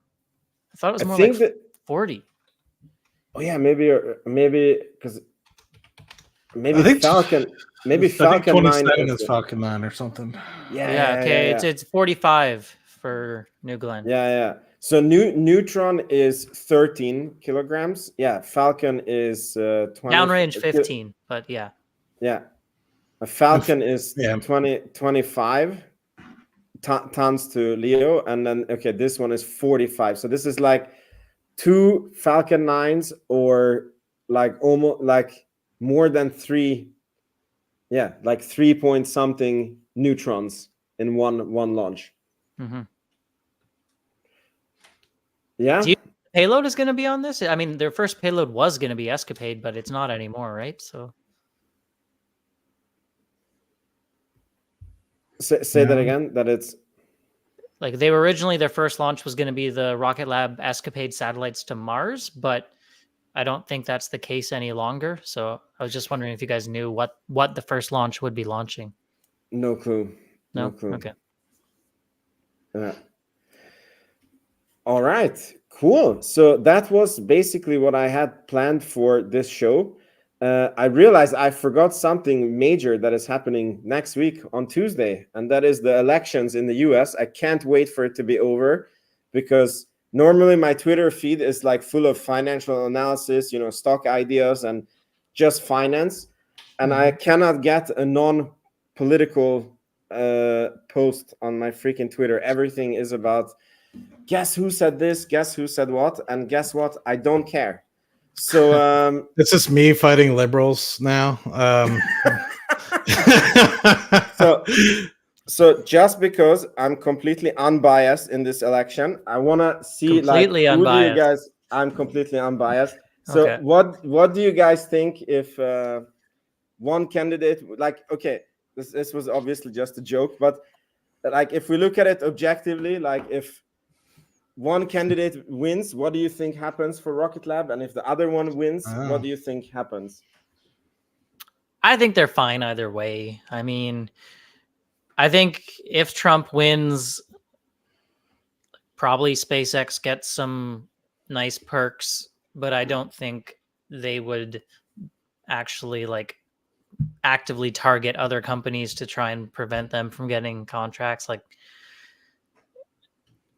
I thought it was more like 40. Oh yeah, maybe because maybe Falcon 9 is Falcon 9 or something. Yeah. It's 45 for New Glenn. Yeah. So Neutron is 13 kilograms. Yeah, Falcon is 20. Downrange 15, but yeah. Yeah, a Falcon is 25 tons to Leo, and then this one is 45. So this is like 2 Falcon 9s, or like almost like more than 3, like 3 point something Neutrons in one launch. Mm-hmm. Yeah. Do you think the payload is going to be on this? I mean, their first payload was going to be Escapade, but it's not anymore, right? So Say that again. That it's like they were originally, their first launch was going to be the Rocket Lab Escapade satellites to Mars, but I don't think that's the case any longer. So I was just wondering if you guys knew what the first launch would be launching. no clue. No? No clue. Okay. All right, cool. So that was basically what I had planned for this show. I realized I forgot something major that is happening next week on Tuesday, and that is the elections in the US. I can't wait for it to be over because normally my Twitter feed is like full of financial analysis, stock ideas and just finance. And I cannot get a non-political post on my freaking Twitter. Everything is about guess who said this, guess who said what, and guess what? I don't care. So this is me fighting liberals now. So just because I'm completely unbiased in this election, I want to see Completely who unbiased. do you guys? I'm completely unbiased. So Okay. what do you guys think if one candidate this was obviously just a joke, but like if we look at it objectively, like if one candidate wins, what do you think happens for Rocket Lab? And if the other one wins, what do you think happens? I think they're fine either way. I mean, I think if Trump wins, probably SpaceX gets some nice perks, but I don't think they would actually like actively target other companies to try and prevent them from getting contracts. Like,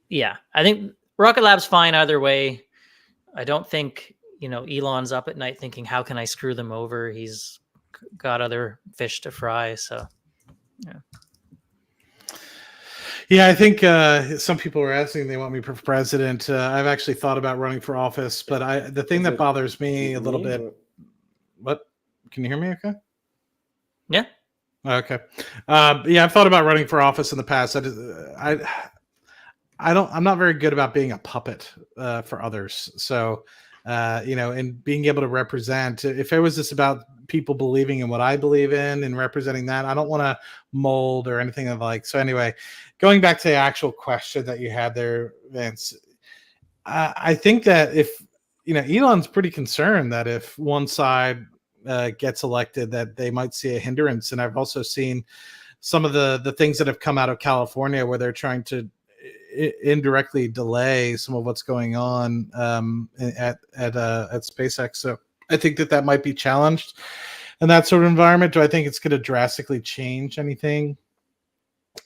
yeah, I think Rocket Lab's fine either way. I don't think, Elon's up at night thinking, how can I screw them over? He's got other fish to fry. So, yeah. Yeah, I think some people were asking they want me for president. I've actually thought about running for office, but the thing that bothers me a little bit. What? Can you hear me? Okay. Yeah. Okay. Yeah, I've thought about running for office in the past. I'm not very good about being a puppet for others. So, and being able to represent. If it was just about people believing in what I believe in and representing that, I don't want to mold or anything of like. So anyway, going back to the actual question that you had there, Vince, I think that if Elon's pretty concerned that if one side gets elected, that they might see a hindrance. And I've also seen some of the things that have come out of California where they're trying to indirectly delay some of what's going on at SpaceX. So I think that might be challenged in that sort of environment. Do I think it's going to drastically change anything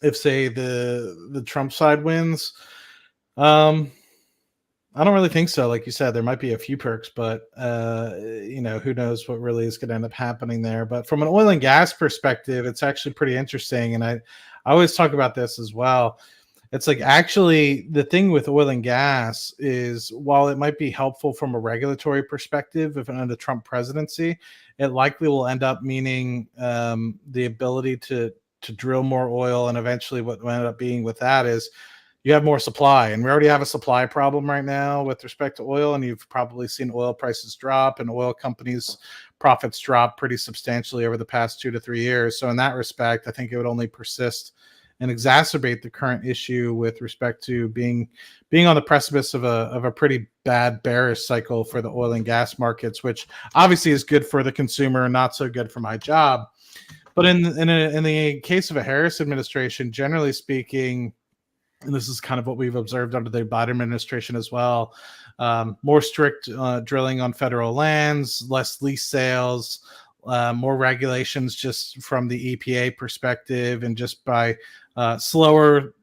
if, say, the Trump side wins? I don't really think so. Like you said, there might be a few perks, but who knows what really is going to end up happening there. But from an oil and gas perspective, it's actually pretty interesting. And I always talk about this as well. It's like actually the thing with oil and gas is while it might be helpful from a regulatory perspective, if under the Trump presidency, it likely will end up meaning the ability to drill more oil. And eventually what will end up being with that is you have more supply, and we already have a supply problem right now with respect to oil. And you've probably seen oil prices drop and oil companies' profits drop pretty substantially over the past 2 to 3 years. So in that respect, I think it would only persist and exacerbate the current issue with respect to being on the precipice of a pretty bad bearish cycle for the oil and gas markets, which obviously is good for the consumer and not so good for my job. But in the case of a Harris administration, generally speaking, and this is kind of what we've observed under the Biden administration as well, more strict drilling on federal lands, less lease sales, more regulations just from the EPA perspective, and just by slower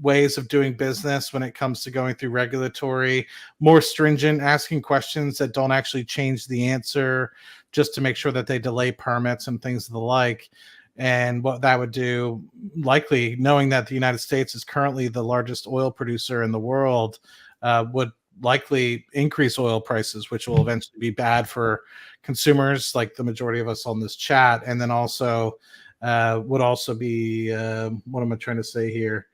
ways of doing business when it comes to going through regulatory, more stringent, asking questions that don't actually change the answer just to make sure that they delay permits and things of the like. And what that would do, likely knowing that the United States is currently the largest oil producer in the world, would likely increase oil prices, which will eventually be bad for consumers like the majority of us on this chat. And then also would also be, what am I trying to say here?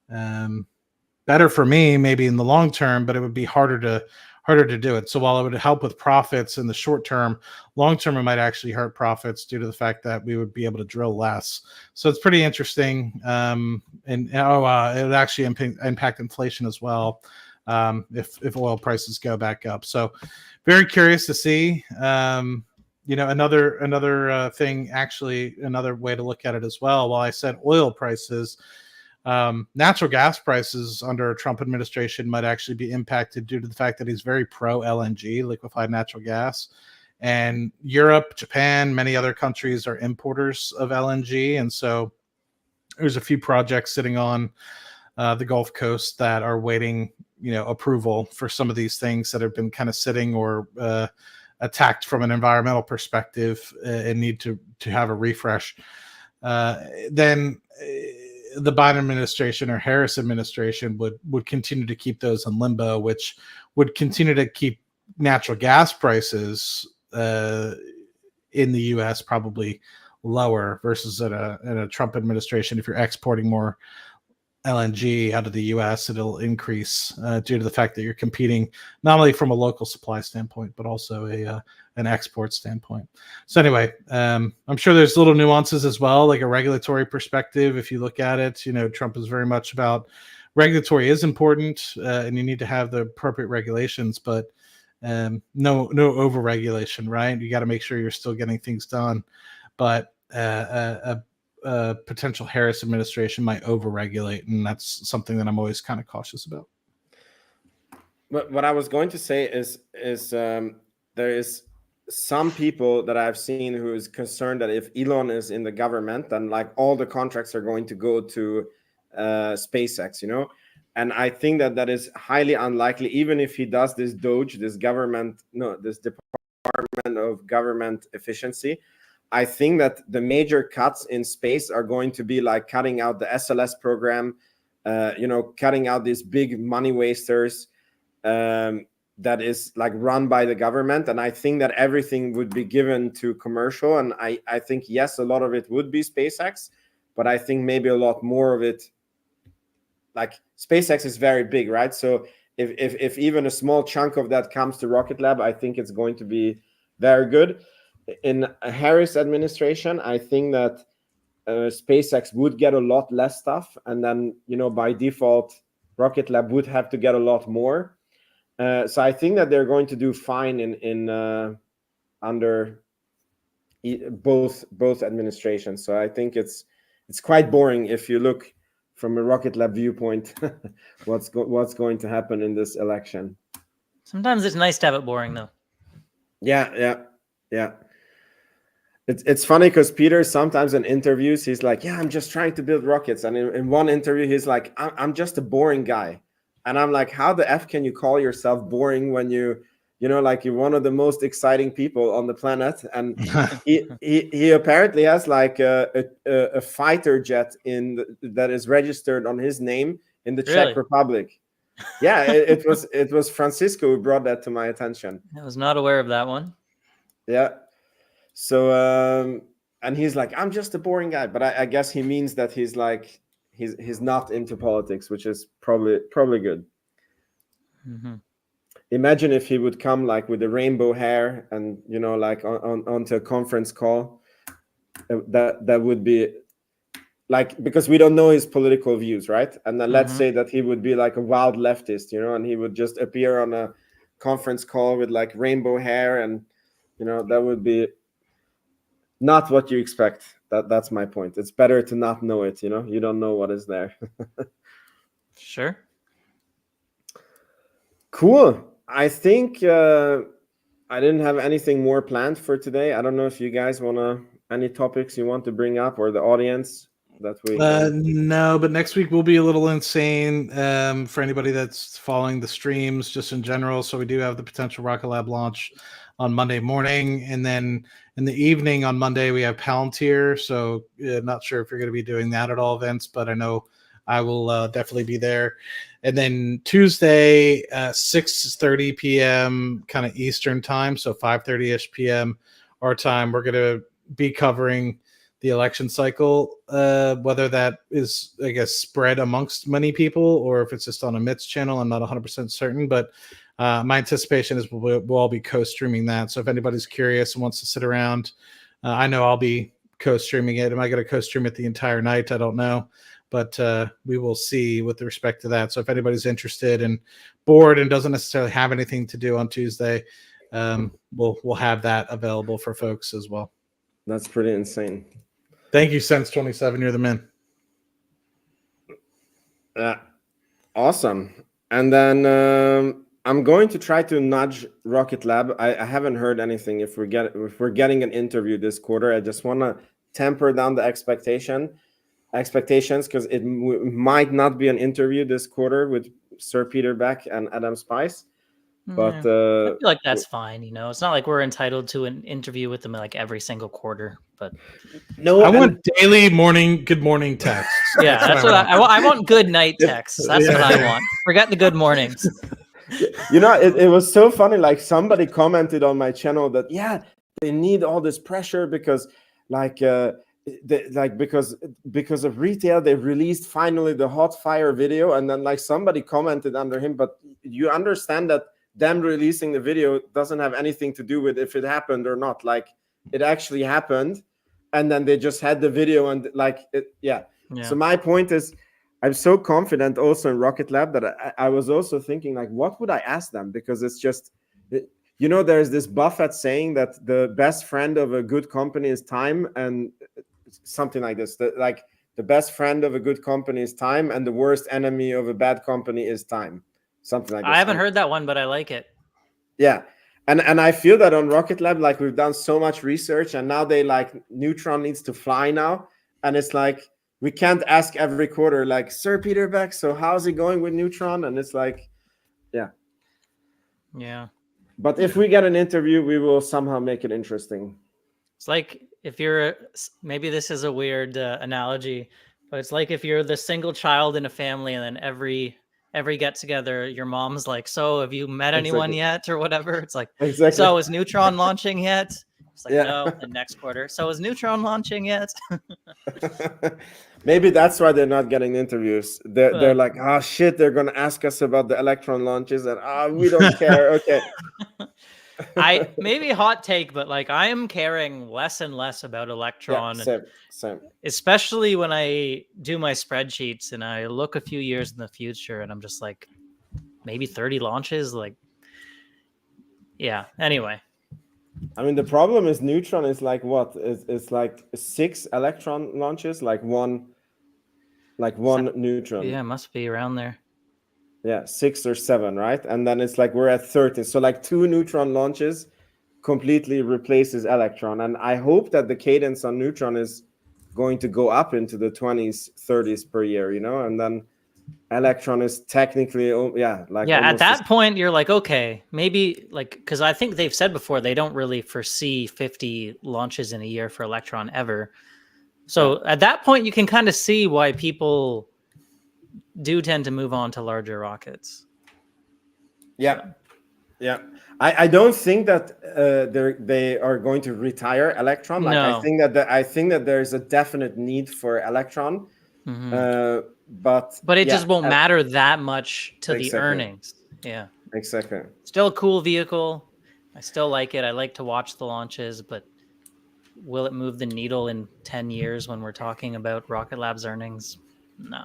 Bad better for me maybe in the long term, but it would be harder to do it. So while it would help with profits in the short term, long term it might actually hurt profits due to the fact that we would be able to drill less. So it's pretty interesting, and it would actually impact inflation as well, if oil prices go back up. So very curious to see. Another thing, actually, another way to look at it as well. While I said oil prices, natural gas prices under a Trump administration might actually be impacted due to the fact that he's very pro LNG, liquefied natural gas. And Europe, Japan, many other countries are importers of LNG. And so there's a few projects sitting on the Gulf Coast that are waiting, approval for some of these things that have been kind of sitting or attacked from an environmental perspective and need to have a refresh. Then the Biden administration or Harris administration would continue to keep those in limbo, which would continue to keep natural gas prices in the U.S. probably lower versus in a Trump administration. If you're exporting more LNG out of the U.S., it'll increase due to the fact that you're competing not only from a local supply standpoint, but also an export standpoint. So anyway, I'm sure there's little nuances as well, like a regulatory perspective. If you look at it, Trump is very much about regulatory is important, and you need to have the appropriate regulations, but no over-regulation, right? You got to make sure you're still getting things done. But a potential Harris administration might over-regulate, and that's something that I'm always kind of cautious about. But what I was going to say is there is some people that I've seen who is concerned that if Elon is in the government, then like all the contracts are going to go to SpaceX, and I think that is highly unlikely. Even if he does this DOGE, this Department of Government Efficiency, I think that the major cuts in space are going to be like cutting out the SLS program, cutting out these big money wasters that is like run by the government. And I think that everything would be given to commercial. And I think, yes, a lot of it would be SpaceX, but I think maybe a lot more of it, like SpaceX is very big, right? So if even a small chunk of that comes to Rocket Lab, I think it's going to be very good. In a Harris administration, I think that SpaceX would get a lot less stuff, and then by default, Rocket Lab would have to get a lot more. So I think that they're going to do fine in under both administrations. So I think it's quite boring if you look from a Rocket Lab viewpoint. what's going to happen in this election? Sometimes it's nice to have it boring, though. Yeah. It's funny because Peter sometimes in interviews he's like, yeah, I'm just trying to build rockets, and in one interview he's like, I'm just a boring guy, and I'm like, how the F can you call yourself boring when like you're one of the most exciting people on the planet? And he apparently has like a fighter jet that is registered on his name in the Czech Republic. Yeah, it was Francisco who brought that to my attention. I was not aware of that one. Yeah. So and he's like, I'm just a boring guy, but I guess he means that he's like he's not into politics, which is probably good. Mm-hmm. Imagine if he would come like with the rainbow hair and like onto a conference call. That would be like, because we don't know his political views, right? And then let's say that he would be like a wild leftist, and he would just appear on a conference call with like rainbow hair, and that would be not what you expect. That's my point. It's better to not know it. You don't know what is there. Sure. Cool. I think I didn't have anything more planned for today. I don't know if you guys any topics you want to bring up, or the audience that we. No, but next week will be a little insane for anybody that's following the streams just in general. So we do have the potential Rocket Lab launch on Monday morning, and then in the evening on Monday we have Palantir. So not sure if you're going to be doing that at all, Vince, but I know I will definitely be there. And then Tuesday 6:30 p.m. kind of Eastern time, so 5:30ish p.m. our time, we're going to be covering the election cycle, whether that is, I guess, spread amongst many people or if it's just on a Mit's channel. I'm not 100% certain, but my anticipation is we'll all be co-streaming that. So if anybody's curious and wants to sit around, I know I'll be co-streaming it. Am I going to co-stream it the entire night? I don't know, but we will see with respect to that. So if anybody's interested and bored and doesn't necessarily have anything to do on Tuesday, we'll have that available for folks as well. That's pretty insane. Thank you, Sense27. You're the man. Awesome. And then I'm going to try to nudge Rocket Lab. I haven't heard anything. If we're getting an interview this quarter, I just want to temper down the expectations because it might not be an interview this quarter with Sir Peter Beck and Adam Spice. But I feel like that's fine. It's not like we're entitled to an interview with them like every single quarter. But no, I want daily good morning texts. Yeah, that's what I want. Good night texts. That's what I want. Forget the good mornings. It was so funny. Like somebody commented on my channel that they need all this pressure because because of retail they released finally the hot fire video, and then like somebody commented under him, but you understand that them releasing the video doesn't have anything to do with if it happened or not. Like it actually happened, and then they just had the video and like it. Yeah. So my point is, I'm so confident also in Rocket Lab that I was also thinking like, what would I ask them? Because it's just, there's this Buffett saying that the best friend of a good company is time, and something like this. Like the best friend of a good company is time, and the worst enemy of a bad company is time. Something like that. I haven't heard that one, but I like it. Yeah. And I feel that on Rocket Lab, like we've done so much research, and now they like Neutron needs to fly now. And it's like, we can't ask every quarter, like, Sir Peter Beck, so how's it going with Neutron? And it's like, yeah. But if we get an interview, we will somehow make it interesting. It's like if you're, maybe this is a weird analogy, but it's like if you're the single child in a family, and then every get together, your mom's like, so have you met anyone yet or whatever? It's like, so is Neutron launching yet? It's like, no, the next quarter. So is Neutron launching yet? Maybe that's why they're not getting interviews. They're like, oh shit, they're going to ask us about the Electron launches, and we don't care. Okay. Maybe hot take, but like I am caring less and less about Electron. Same. Especially when I do my spreadsheets and I look a few years in the future, and I'm just like, maybe 30 launches. Like, yeah. Anyway. I mean, the problem is Neutron is like what? It's like 6 Electron launches, like one Neutron. Yeah, it must be around there. Yeah, 6 or 7, right? And then it's like we're at 30. So like 2 Neutron launches completely replaces Electron. And I hope that the cadence on Neutron is going to go up into the 20s, 30s per year, and then Electron is technically, at that point, you're like, okay, maybe like, because I think they've said before, they don't really foresee 50 launches in a year for Electron ever. So at that point, you can kind of see why people do tend to move on to larger rockets. Yeah. I don't think that they are going to retire Electron. Like no. I think that there's a definite need for Electron. Mm-hmm. But it just won't matter that much to the earnings. Yeah. Exactly. Still a cool vehicle. I still like it. I like to watch the launches, but will it move the needle in 10 years when we're talking about Rocket Lab's earnings? No.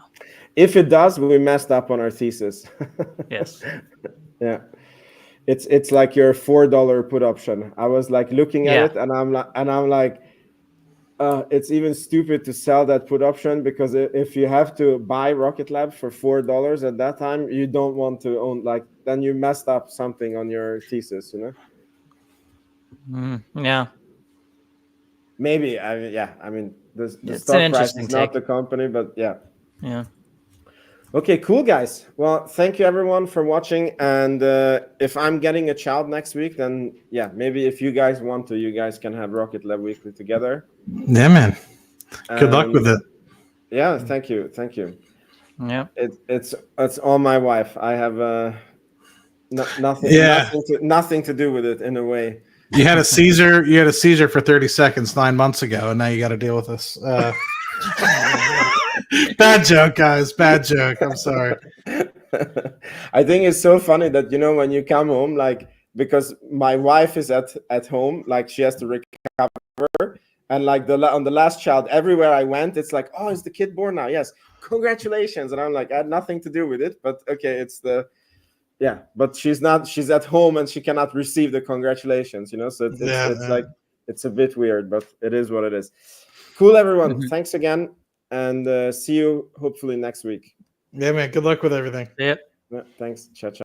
If it does, we messed up on our thesis. Yes. Yeah. It's like your $4 put option. I was like looking at it, and I'm like, it's even stupid to sell that put option, because if you have to buy Rocket Lab for $4 at that time, you don't want to own, like, then you messed up something on your thesis, Yeah. Maybe. I mean, the stock price is not the company, but yeah. Okay, cool, guys. Well, thank you everyone for watching. And if I'm getting a child next week, then maybe if you guys want to, you guys can have Rocket Lab Weekly together. Yeah, man. Good luck with it. Yeah, thank you. Yeah, it's all my wife. I have nothing to do with it in a way. You had a seizure. You had a seizure for 30 seconds 9 months ago, and now you got to deal with this. Bad joke, guys. Bad joke. I'm sorry. I think it's so funny that, you know, when you come home, like, because my wife is at home, like she has to recover, and like on the last child, everywhere I went, it's like, oh, is the kid born now? Yes, congratulations. And I'm like, I had nothing to do with it, but okay, it's the but she's not. She's at home and she cannot receive the congratulations. You know, so it's like it's a bit weird, but it is what it is. Cool, everyone. Thanks again, and see you hopefully next week. Yeah, man. Good luck with everything. Yep. Thanks. Ciao, ciao.